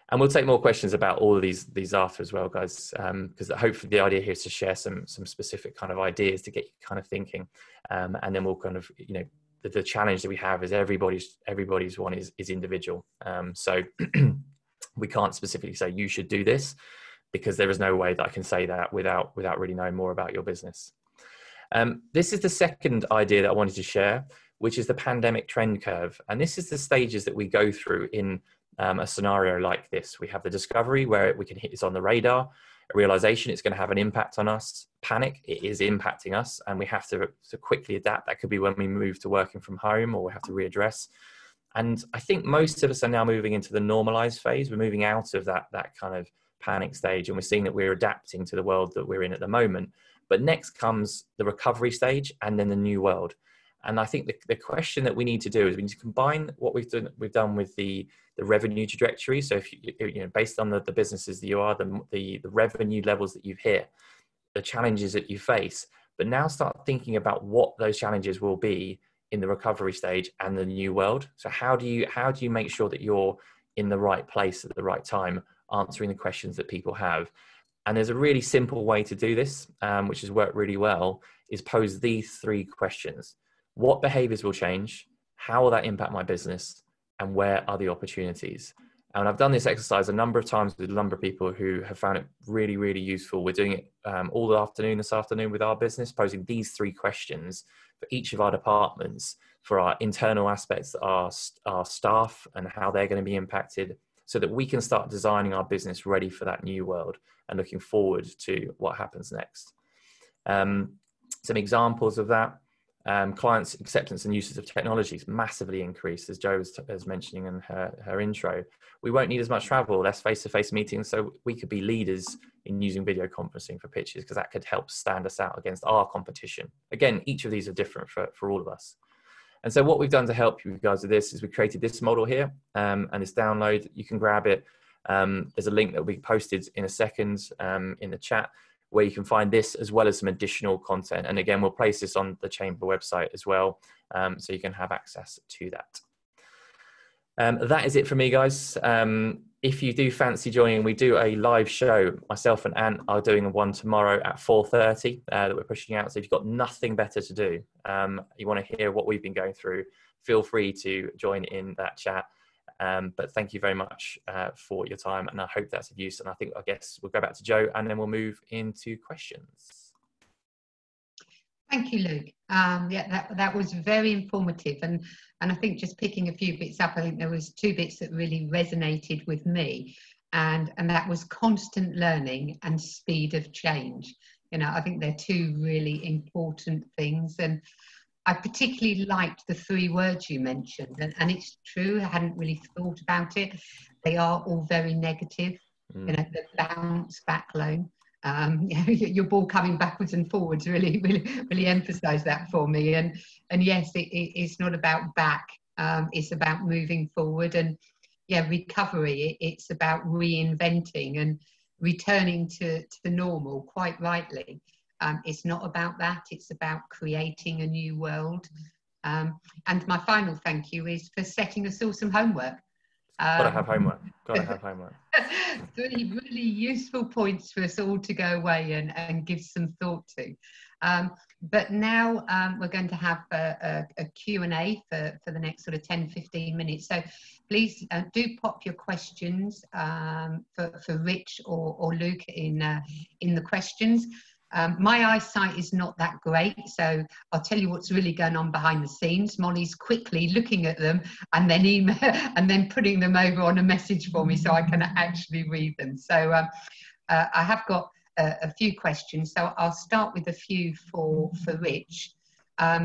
And we'll take more questions about all of these after as well, guys, because hopefully the idea here is to share some specific kind of ideas to get you kind of thinking, and then we'll kind of, the challenge that we have is everybody's one is individual. So we can't specifically say you should do this, because there is no way that I can say that without really knowing more about your business. This is the second idea that I wanted to share, which is the pandemic trend curve. And this is the stages that we go through in a scenario like this. We have the discovery where we can hit this on the radar, a realization it's going to have an impact on us, panic, it is impacting us, and we have to quickly adapt. That could be when we move to working from home, or we have to readdress. And I think most of us are now moving into the normalized phase. We're moving out of that kind of panic stage, and we're seeing that we're adapting to the world that we're in at the moment. But next comes the recovery stage and then the new world. And I think the question that we need to do is we need to combine what we've done with the revenue trajectory. So if you know, based on the businesses that you are, the revenue levels that you've hit, the challenges that you face, but now start thinking about what those challenges will be in the recovery stage and the new world. So how do you make sure that you're in the right place at the right time, answering the questions that people have? And there's a really simple way to do this, which has worked really well, is pose these 3 questions. What behaviors will change? How will that impact my business? And where are the opportunities? And I've done this exercise a number of times with a number of people who have found it really, really useful. We're doing it all the afternoon this afternoon with our business, posing these 3 questions for each of our departments, for our internal aspects, our staff and how they're going to be impacted, so that we can start designing our business ready for that new world and looking forward to what happens next. Some examples of that. Clients' acceptance and uses of technologies massively increased, as Jo was mentioning in her intro. We won't need as much travel, less face-to-face meetings, so we could be leaders in using video conferencing for pitches, because that could help stand us out against our competition. Again, each of these are different for all of us. And so what we've done to help you guys with this is we created this model here, and this download. You can grab it. There's a link that will be posted in a second in the chat, where you can find this as well as some additional content. And again, we'll place this on the Chamber website as well, so you can have access to that. That is it for me, guys. If you do fancy joining, we do a live show. Myself and Ant are doing one tomorrow at 4:30 that we're pushing out. So if you've got nothing better to do, you want to hear what we've been going through, feel free to join in that chat. But thank you very much for your time, and I hope that's of use. And I guess we'll go back to Jo, and then we'll move into questions. Thank you, Luke. Yeah, that was very informative, and I think just picking a few bits up, I think there was 2 bits that really resonated with me, and that was constant learning and speed of change. You know, I think they're 2 really important things, and I particularly liked the 3 words you mentioned, and it's true, I hadn't really thought about it. They are all very negative. You know, the bounce back loan. You know, your ball coming backwards and forwards really emphasised that for me. And yes, it's not about back. It's about moving forward. And yeah, recovery. It's about reinventing and returning to the normal. Quite rightly, it's not about that. It's about creating a new world. And my final thank you is for setting us all some homework. Gotta have homework. Gotta have homework. Really useful points for us all to go away and give some thought to. But now we're going to have a Q&A for the next sort of 10-15 minutes. So please do pop your questions for Rich or Luke in the questions. My eyesight is not that great, so I'll tell you what's really going on behind the scenes. Molly's quickly looking at them and then putting them over on a message for me so I can actually read them. So I have got a few questions, so I'll start with a few for Rich.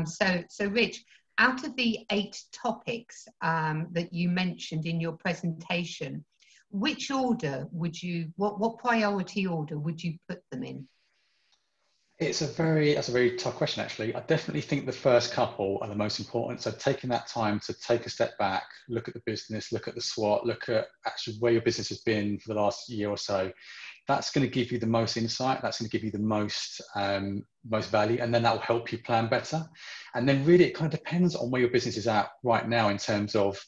So Rich, out of the 8 topics that you mentioned in your presentation, which order would you, what priority order would you put them in? That's a very tough question, actually. I definitely think the first couple are the most important. So taking that time to take a step back, look at the business, look at the SWOT, look at actually where your business has been for the last year or so. That's going to give you the most insight. That's going to give you the most value, and then that will help you plan better. And then really, it kind of depends on where your business is at right now in terms of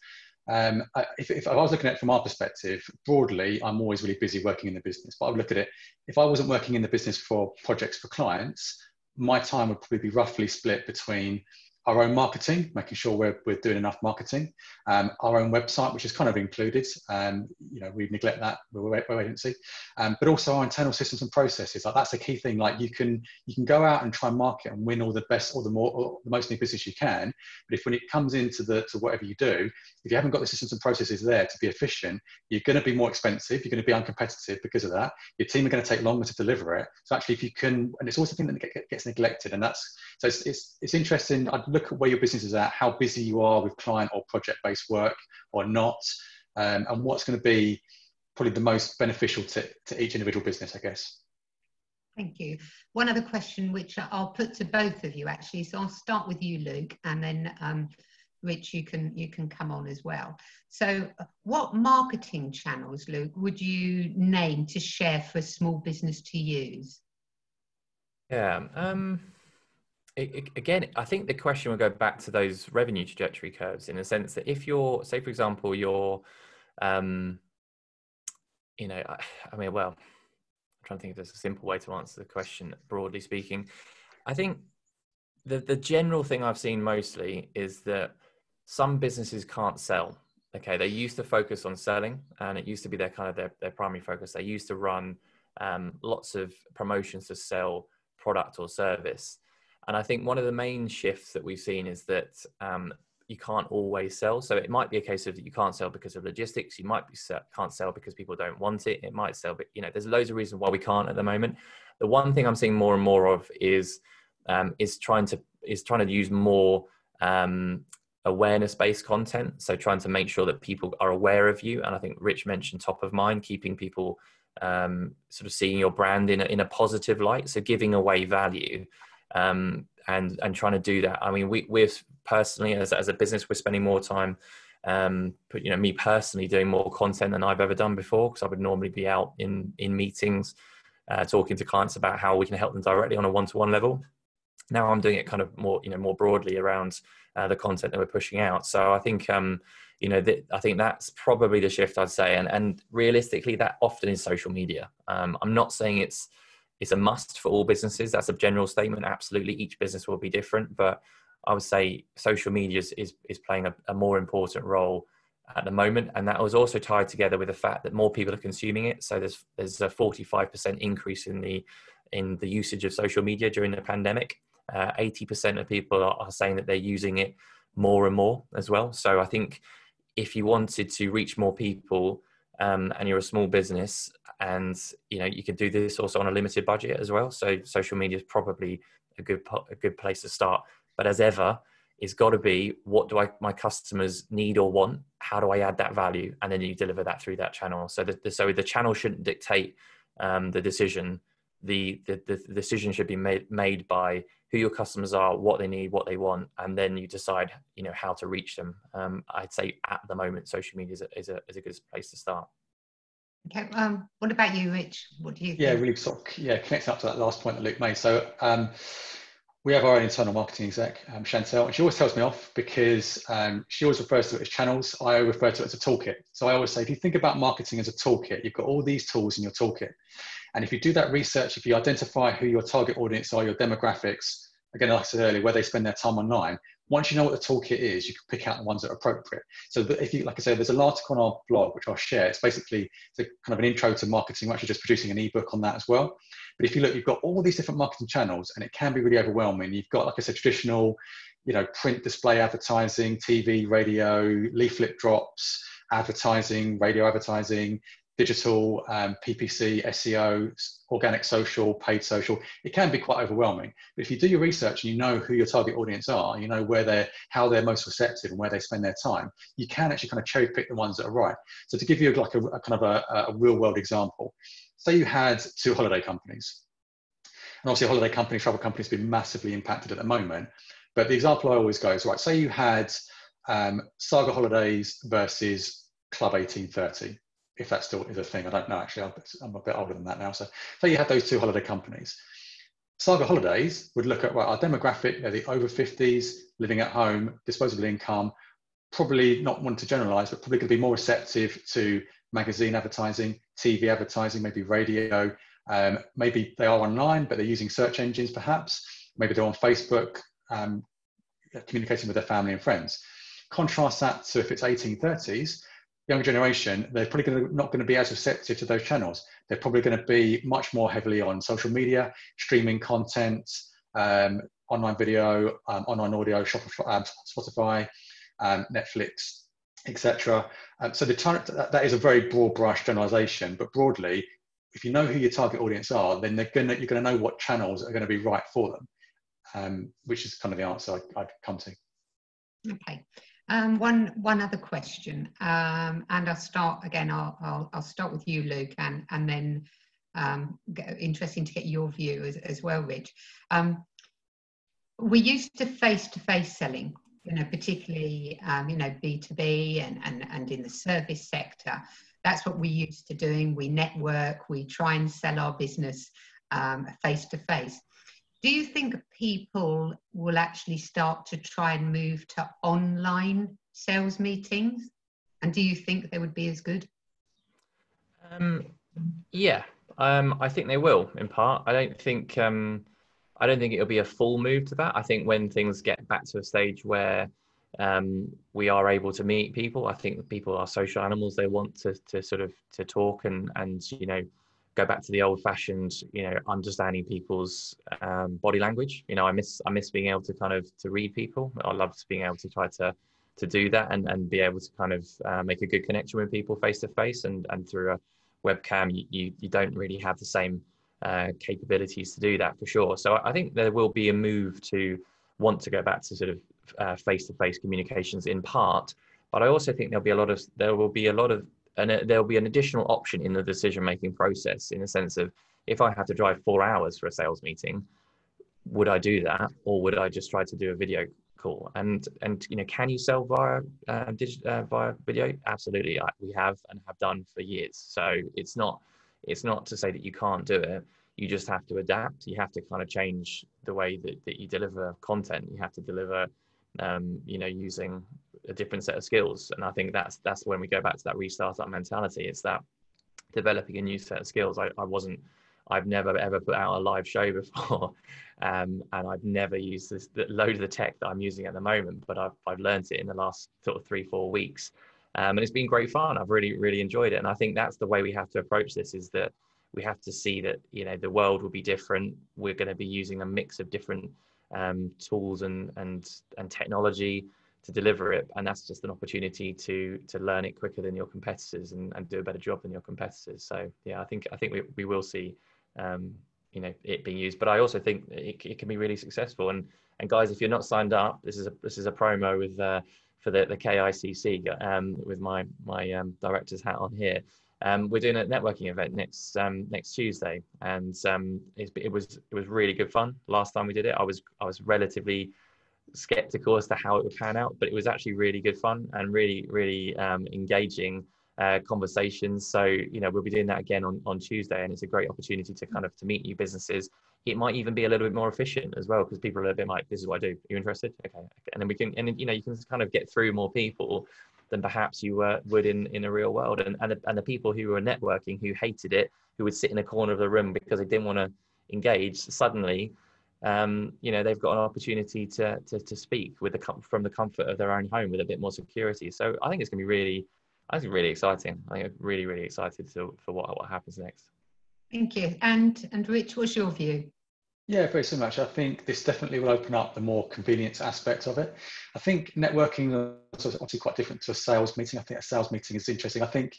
if I was looking at it from our perspective, broadly, I'm always really busy working in the business. But I would look at it, if I wasn't working in the business for projects for clients, my time would probably be roughly split between our own marketing, making sure we're doing enough marketing, our own website, which is kind of included. You know, we neglect that, we're an agency, but also our internal systems and processes. Like, that's a key thing. Like, you can go out and try and market and win all the best or the most new business you can, but when it comes into to whatever you do, if you haven't got the systems and processes there to be efficient, you're going to be more expensive. You're going to be uncompetitive because of that. Your team are going to take longer to deliver it. So actually, if you can, and it's also a thing that gets neglected, and that's so it's interesting. I'd look at where your business is at, how busy you are with client or project-based work or not, and what's going to be probably the most beneficial to each individual business, I guess. Thank you. One other question, which I'll put to both of you actually. So I'll start with you, Luke, and then Rich, you can come on as well. So what marketing channels, Luke, would you name to share for a small business to use? Yeah. Again, I think the question will go back to those revenue trajectory curves, in the sense that if you're, say, for example, you're, you know, I mean, well, I'm trying to think if there's a simple way to answer the question, broadly speaking. I think the general thing I've seen mostly is that some businesses can't sell. Okay, they used to focus on selling, and it used to be their kind of their primary focus. They used to run lots of promotions to sell product or service. And I think one of the main shifts that we've seen is that you can't always sell. So it might be a case of that you can't sell because of logistics. You might be can't sell because people don't want it. It might sell, but you know, there's loads of reasons why we can't at the moment. The one thing I'm seeing more and more of is trying to use more awareness-based content. So trying to make sure that people are aware of you. And I think Rich mentioned top of mind, keeping people sort of seeing your brand in a positive light. So giving away value. And trying to do that. I mean, we're personally, as a business, we're spending more time, but you know, me personally doing more content than I've ever done before, because I would normally be out in meetings, talking to clients about how we can help them directly on a one-to-one level. Now I'm doing it kind of more, you know, more broadly around the content that we're pushing out. So I think, you know, I think that's probably the shift, I'd say. And realistically, that often is social media. I'm not saying it's a must for all businesses. That's a general statement. Absolutely, each business will be different, but I would say social media is playing a more important role at the moment, and that was also tied together with the fact that more people are consuming it. So there's a 45% increase in the usage of social media during the pandemic. 80% of people are saying that they're using it more and more as well. So I think if you wanted to reach more people, and you're a small business, and you know, you could do this also on a limited budget as well. So social media is probably a good place to start. But as ever, it's got to be, what do my customers need or want? How do I add that value? And then you deliver that through that channel. So the channel shouldn't dictate the decision. The decision should be made by who your customers are, what they need, what they want, and then you decide, you know, how to reach them. I'd say at the moment, social media is a good place to start. Okay. What about you, Rich? What do you think? Yeah, really sort of connecting up to that last point that Luke made. So we have our own internal marketing exec, Chantel, and she always tells me off because she always refers to it as channels. I refer to it as a toolkit. So I always say, if you think about marketing as a toolkit, you've got all these tools in your toolkit. And if you do that research, if you identify who your target audience are, your demographics, again, like I said earlier, where they spend their time online, once you know what the toolkit is, you can pick out the ones that are appropriate. So if you, like I said, there's an article on our blog, which I'll share. It's basically kind of an intro to marketing. We're actually just producing an ebook on that as well. But if you look, you've got all these different marketing channels, and it can be really overwhelming. You've got, like I said, traditional, you know, print display advertising, TV, radio, leaflet drops, advertising, radio advertising, digital, PPC, SEO, organic social, paid social. It can be quite overwhelming. But if you do your research and you know who your target audience are, you know where how they're most receptive and where they spend their time, you can actually kind of cherry pick the ones that are right. So to give you like a kind of a real world example, say you had two holiday companies. And obviously holiday companies, travel companies have been massively impacted at the moment. But the example I always go is, right, say you had Saga Holidays versus Club 1830. If that still is a thing, I don't know, actually, I'm a bit older than that now. So you had those two holiday companies. Saga Holidays would look at, well, our demographic, they're the over 50s, living at home, disposable income, probably not wanting to generalize, but probably going to be more receptive to magazine advertising, TV advertising, maybe radio. Maybe they are online, but they're using search engines perhaps. Maybe they're on Facebook, communicating with their family and friends. Contrast that to if it's 1830s, younger generation, they're probably not going to be as receptive to those channels. They're probably going to be much more heavily on social media, streaming content, online video, online audio, Spotify, Netflix, etc. So that is a very broad brush generalization, but broadly, if you know who your target audience are, then you're going to know what channels are going to be right for them, which is kind of the answer I'd come to. Okay. One other question, and I'll start again. I'll start with you, Luke, and then interesting to get your view as well, Rich. We used to face-to-face selling, particularly, B2B and in the service sector. That's what we used to doing. We network, we try and sell our business face-to-face. Do you think people will actually start to try and move to online sales meetings? And do you think they would be as good? Yeah, I think they will, in part. I don't think it'll be a full move to that. I think when things get back to a stage where we are able to meet people, I think people are social animals. They want to sort of to talk and go back to the old-fashioned, understanding people's body language. I miss being able to kind of to read people. I love being able to try to do that and be able to kind of make a good connection with people face to face, and through a webcam you don't really have the same capabilities to do that, for sure. So I think there will be a move to want to go back to sort of face-to-face communications in part, but I also think there will be an additional option in the decision-making process, in the sense of, if I have to drive 4 hours for a sales meeting, would I do that, or would I just try to do a video call? And can you sell via video? Absolutely, we have and have done for years. So it's not to say that you can't do it. You just have to adapt. You have to kind of change the way that you deliver content. You have to deliver using a different set of skills. And I think that's when we go back to that restart-up mentality. It's that developing a new set of skills. I've never ever put out a live show before, and I've never used the load of the tech that I'm using at the moment, but I've learned it in the last sort of 3-4 weeks, and it's been great fun. I've really enjoyed it, and I think that's the way we have to approach this, is that we have to see that the world will be different. We're going to be using a mix of different tools and technology to deliver it, and that's just an opportunity to learn it quicker than your competitors and do a better job than your competitors. So yeah, I think we will see it being used, but I also think it can be really successful. And guys, if you're not signed up, this is a promo with for the KICC with my director's hat on here. We're doing a networking event next Tuesday, and it was really good fun. Last time we did it, I was relatively skeptical as to how it would pan out, but it was actually really good fun and really engaging conversations. So we'll be doing that again on Tuesday, and it's a great opportunity to kind of to meet new businesses. It might even be a little bit more efficient as well, because people are a bit like, this is what I do, are you interested? Okay. And then we can, and you can kind of get through more people than perhaps you would in a real world. And the people who were networking, who hated it, who would sit in a corner of the room because they didn't want to engage, suddenly they've got an opportunity to speak from the comfort of their own home with a bit more security. So I think it's going to be really exciting. I'm really excited for what happens next. Thank you. And Rich, what's your view? Yeah, very similar. I think this definitely will open up the more convenience aspect of it. I think networking is obviously quite different to a sales meeting. I think a sales meeting is interesting. I think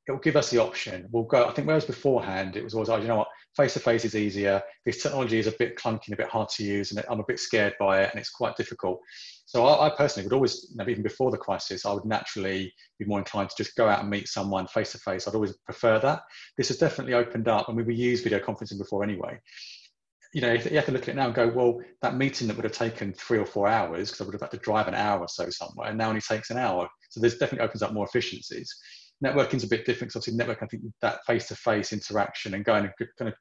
it will give us the option. We'll go, I think whereas beforehand, it was always, you know what, face-to-face is easier. This technology is a bit clunky and a bit hard to use, and I'm a bit scared by it, and it's quite difficult. So I personally would always, even before the crisis, I would naturally be more inclined to just go out and meet someone face-to-face. I'd always prefer that. This has definitely opened up, and we used video conferencing before anyway. You have to look at it now and go, well, that meeting that would have taken 3 or 4 hours, because I would have had to drive an hour or so somewhere, and now only takes an hour. So this definitely opens up more efficiencies. Networking's a bit different, because obviously networking, I think that face-to-face interaction and going and kind of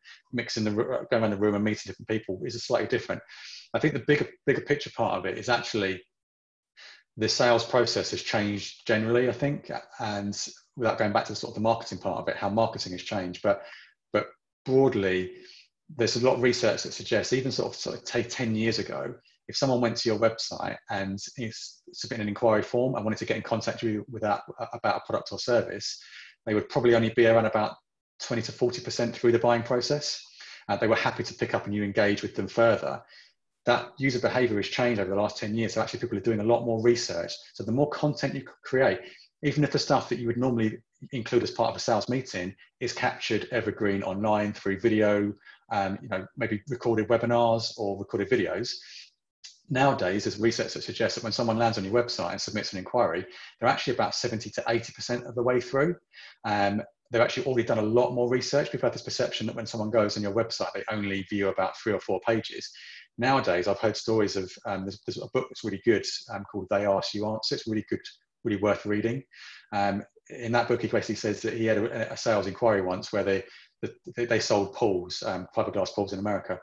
going around the room and meeting different people is slightly different. I think the bigger picture part of it is actually the sales process has changed generally, I think, and without going back to sort of the marketing part of it, how marketing has changed, but broadly, there's a lot of research that suggests, even sort of take 10 years ago, if someone went to your website and is submitting an inquiry form and wanted to get in contact with you about a product or service, they would probably only be around about 20 to 40% through the buying process. They were happy to pick up and you engage with them further. That user behavior has changed over the last 10 years. So actually people are doing a lot more research. So the more content you create, even if the stuff that you would normally include as part of a sales meeting is captured evergreen online through video, maybe recorded webinars or recorded videos. Nowadays, there's research that suggests that when someone lands on your website and submits an inquiry, they're actually about 70 to 80% of the way through. they've actually already done a lot more research. People have this perception that when someone goes on your website, they only view about 3 or 4 pages. Nowadays, I've heard stories of, there's a book that's really good called They Ask, You Answer. It's really good, really worth reading. In that book, he basically says that he had a sales inquiry once where they sold pools, fiberglass pools in America.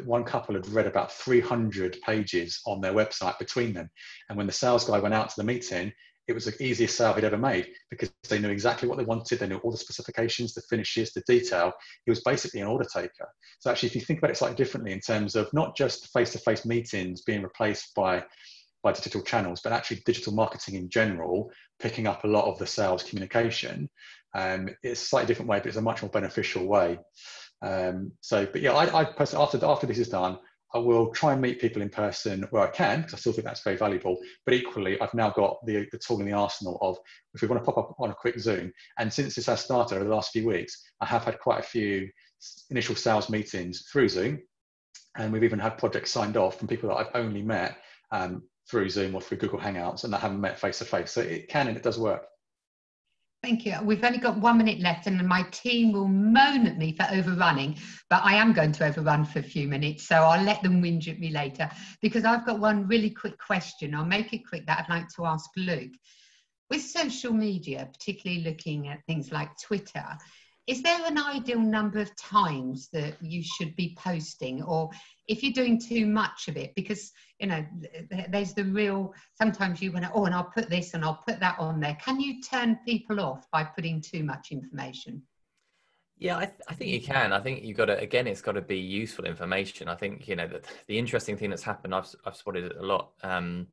One couple had read about 300 pages on their website between them. And when the sales guy went out to the meeting, it was the easiest sale he'd ever made because they knew exactly what they wanted. They knew all the specifications, the finishes, the detail. He was basically an order taker. So actually, if you think about it slightly differently in terms of not just face-to-face meetings being replaced by digital channels, but actually digital marketing in general, picking up a lot of the sales communication. It's a slightly different way, but it's a much more beneficial way. But yeah, I personally, after this is done, I will try and meet people in person where I can, because I still think that's very valuable. But equally, I've now got the tool in the arsenal of, if we want to pop up on a quick Zoom, and since this has started over the last few weeks, I have had quite a few initial sales meetings through Zoom. And we've even had projects signed off from people that I've only met through Zoom or through Google Hangouts, and I haven't met face to face. So it can and it does work. Thank you. We've only got 1 minute left and my team will moan at me for overrunning, but I am going to overrun for a few minutes, so I'll let them whinge at me later, because I've got one really quick question. I'll make it quick that I'd like to ask Luke. With social media, particularly looking at things like Twitter, is there an ideal number of times that you should be posting, or if you're doing too much of it? Because, you know, there's the real, sometimes you want to, oh, and I'll put this and I'll put that on there. Can you turn people off by putting too much information? Yeah, I think you can. I think you've got to, again, it's got to be useful information. I think, you know, the interesting thing that's happened, I've spotted it a lot, and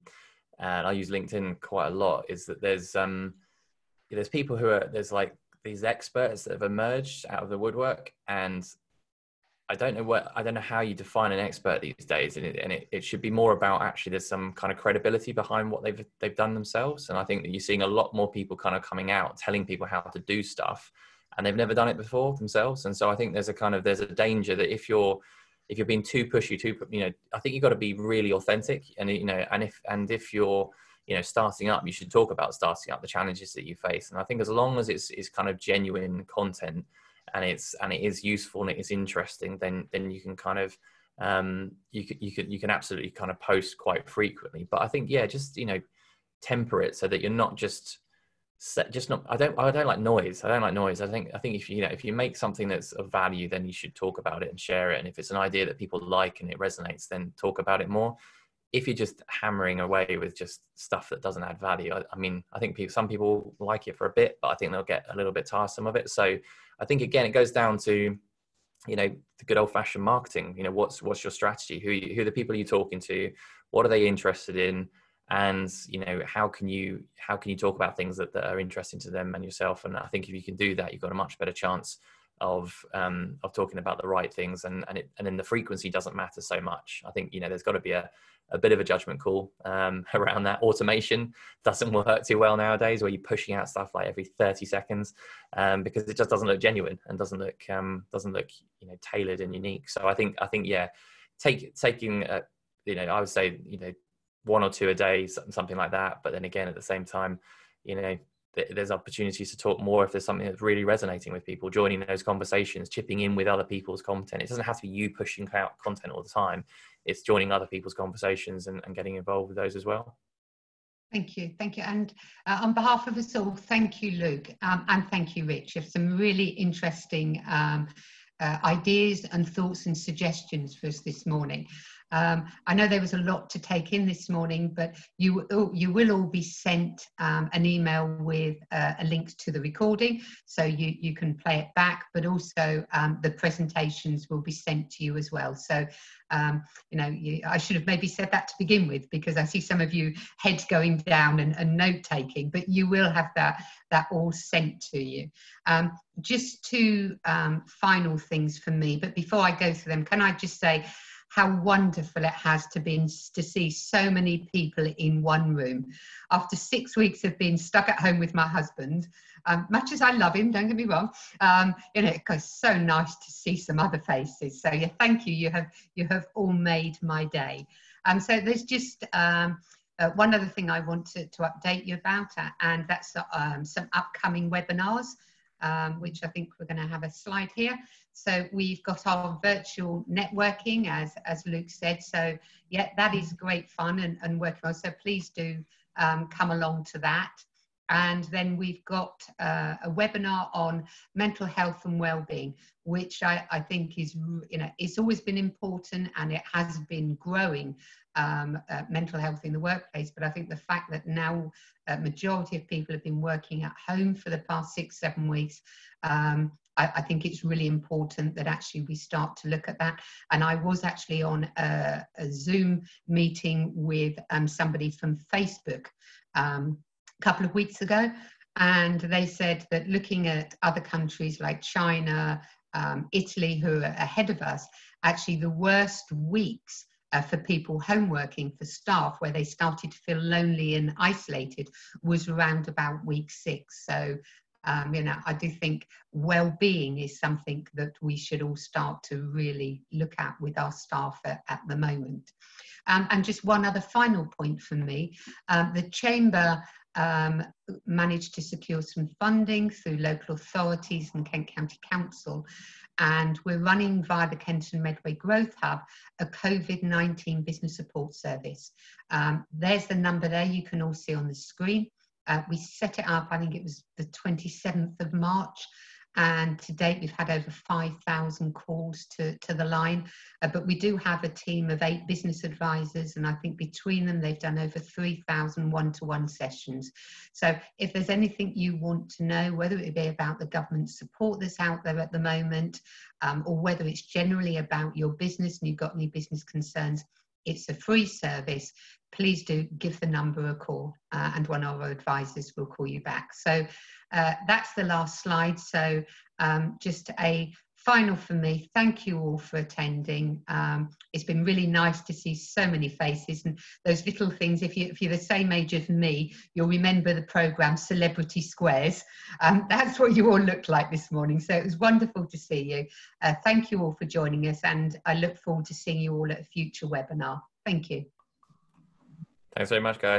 I use LinkedIn quite a lot, is that there's people who are, there's like these experts that have emerged out of the woodwork, and I don't know how you define an expert these days, and it should be more about actually there's some kind of credibility behind what they've done themselves. And I think that you're seeing a lot more people kind of coming out telling people how to do stuff, and they've never done it before themselves. And so I think there's a danger that if you're being too pushy, I think you've got to be really authentic, and if you're starting up, you should talk about starting up, the challenges that you face. And I think as long as it's kind of genuine content, and it is useful and it is interesting, then you can kind of you can absolutely kind of post quite frequently. But I think, yeah, just temper it so that you're not I don't like noise. I don't like noise. I think if you make something that's of value, then you should talk about it and share it. And if it's an idea that people like and it resonates, then talk about it more. If you're just hammering away with just stuff that doesn't add value, I think some people like it for a bit, but I think they'll get a little bit tiresome of it. So I think, again, it goes down to, the good old fashioned marketing. What's your strategy? Who are the people you're talking to? What are they interested in? And, how can you talk about things that are interesting to them and yourself? And I think if you can do that, you've got a much better chance of talking about the right things, and then the frequency doesn't matter so much. I think, there's got to be a bit of a judgment call around that. Automation doesn't work too well nowadays, where you're pushing out stuff like every 30 seconds because it just doesn't look genuine and doesn't look tailored and unique. So I think yeah, taking I would say 1 or 2 a day, something like that. But then again, at the same time, there's opportunities to talk more if there's something that's really resonating with people, joining those conversations, chipping in with other people's content. It doesn't have to be you pushing out content all the time. It's joining other people's conversations and getting involved with those as well. Thank you. And on behalf of us all, thank you, Luke, and thank you, Rich. You have some really interesting ideas and thoughts and suggestions for us this morning. I know there was a lot to take in this morning, but you will all be sent an email with a link to the recording, so you can play it back, but also the presentations will be sent to you as well. So, I should have maybe said that to begin with, because I see some of you heads going down and note-taking, but you will have that all sent to you. Just 2 final things from me, but before I go through them, can I just say how wonderful it has to see so many people in one room. After 6 weeks of being stuck at home with my husband, much as I love him, don't get me wrong, it goes so nice to see some other faces. So yeah, thank you. You have all made my day. So there's just one other thing I want to update you about, and that's some upcoming webinars, which I think we're going to have a slide here. So we've got our virtual networking, as Luke said. So yeah, that is great fun and working on. So please do come along to that. And then we've got a webinar on mental health and well-being, which I think is, it's always been important, and it has been growing, mental health in the workplace. But I think the fact that now a majority of people have been working at home for the past 6-7 weeks, I think it's really important that actually we start to look at that. And I was actually on a Zoom meeting with somebody from Facebook couple of weeks ago, and they said that looking at other countries like China, Italy, who are ahead of us, actually the worst weeks for people home working, for staff, where they started to feel lonely and isolated, was around about week 6. So I do think well-being is something that we should all start to really look at with our staff at the moment. And just one other final point from me, the Chamber managed to secure some funding through local authorities and Kent County Council, and we're running via the Kent and Medway Growth Hub a COVID-19 business support service. There's the number there, you can all see on the screen. We set it up, I think it was the 27th of March, and to date we've had over 5,000 calls to the line, but we do have a team of 8 business advisors, and I think between them they've done over 3,000 one-to-one sessions. So if there's anything you want to know, whether it be about the government support that's out there at the moment, or whether it's generally about your business and you've got any business concerns, it's a free service. Please do give the number a call, and one of our advisors will call you back. So that's the last slide. So just a final from me, thank you all for attending. It's been really nice to see so many faces, and those little things, if you're the same age as me, you'll remember the programme Celebrity Squares. That's what you all looked like this morning. So it was wonderful to see you. Thank you all for joining us, and I look forward to seeing you all at a future webinar. Thank you. Thanks very much, guys.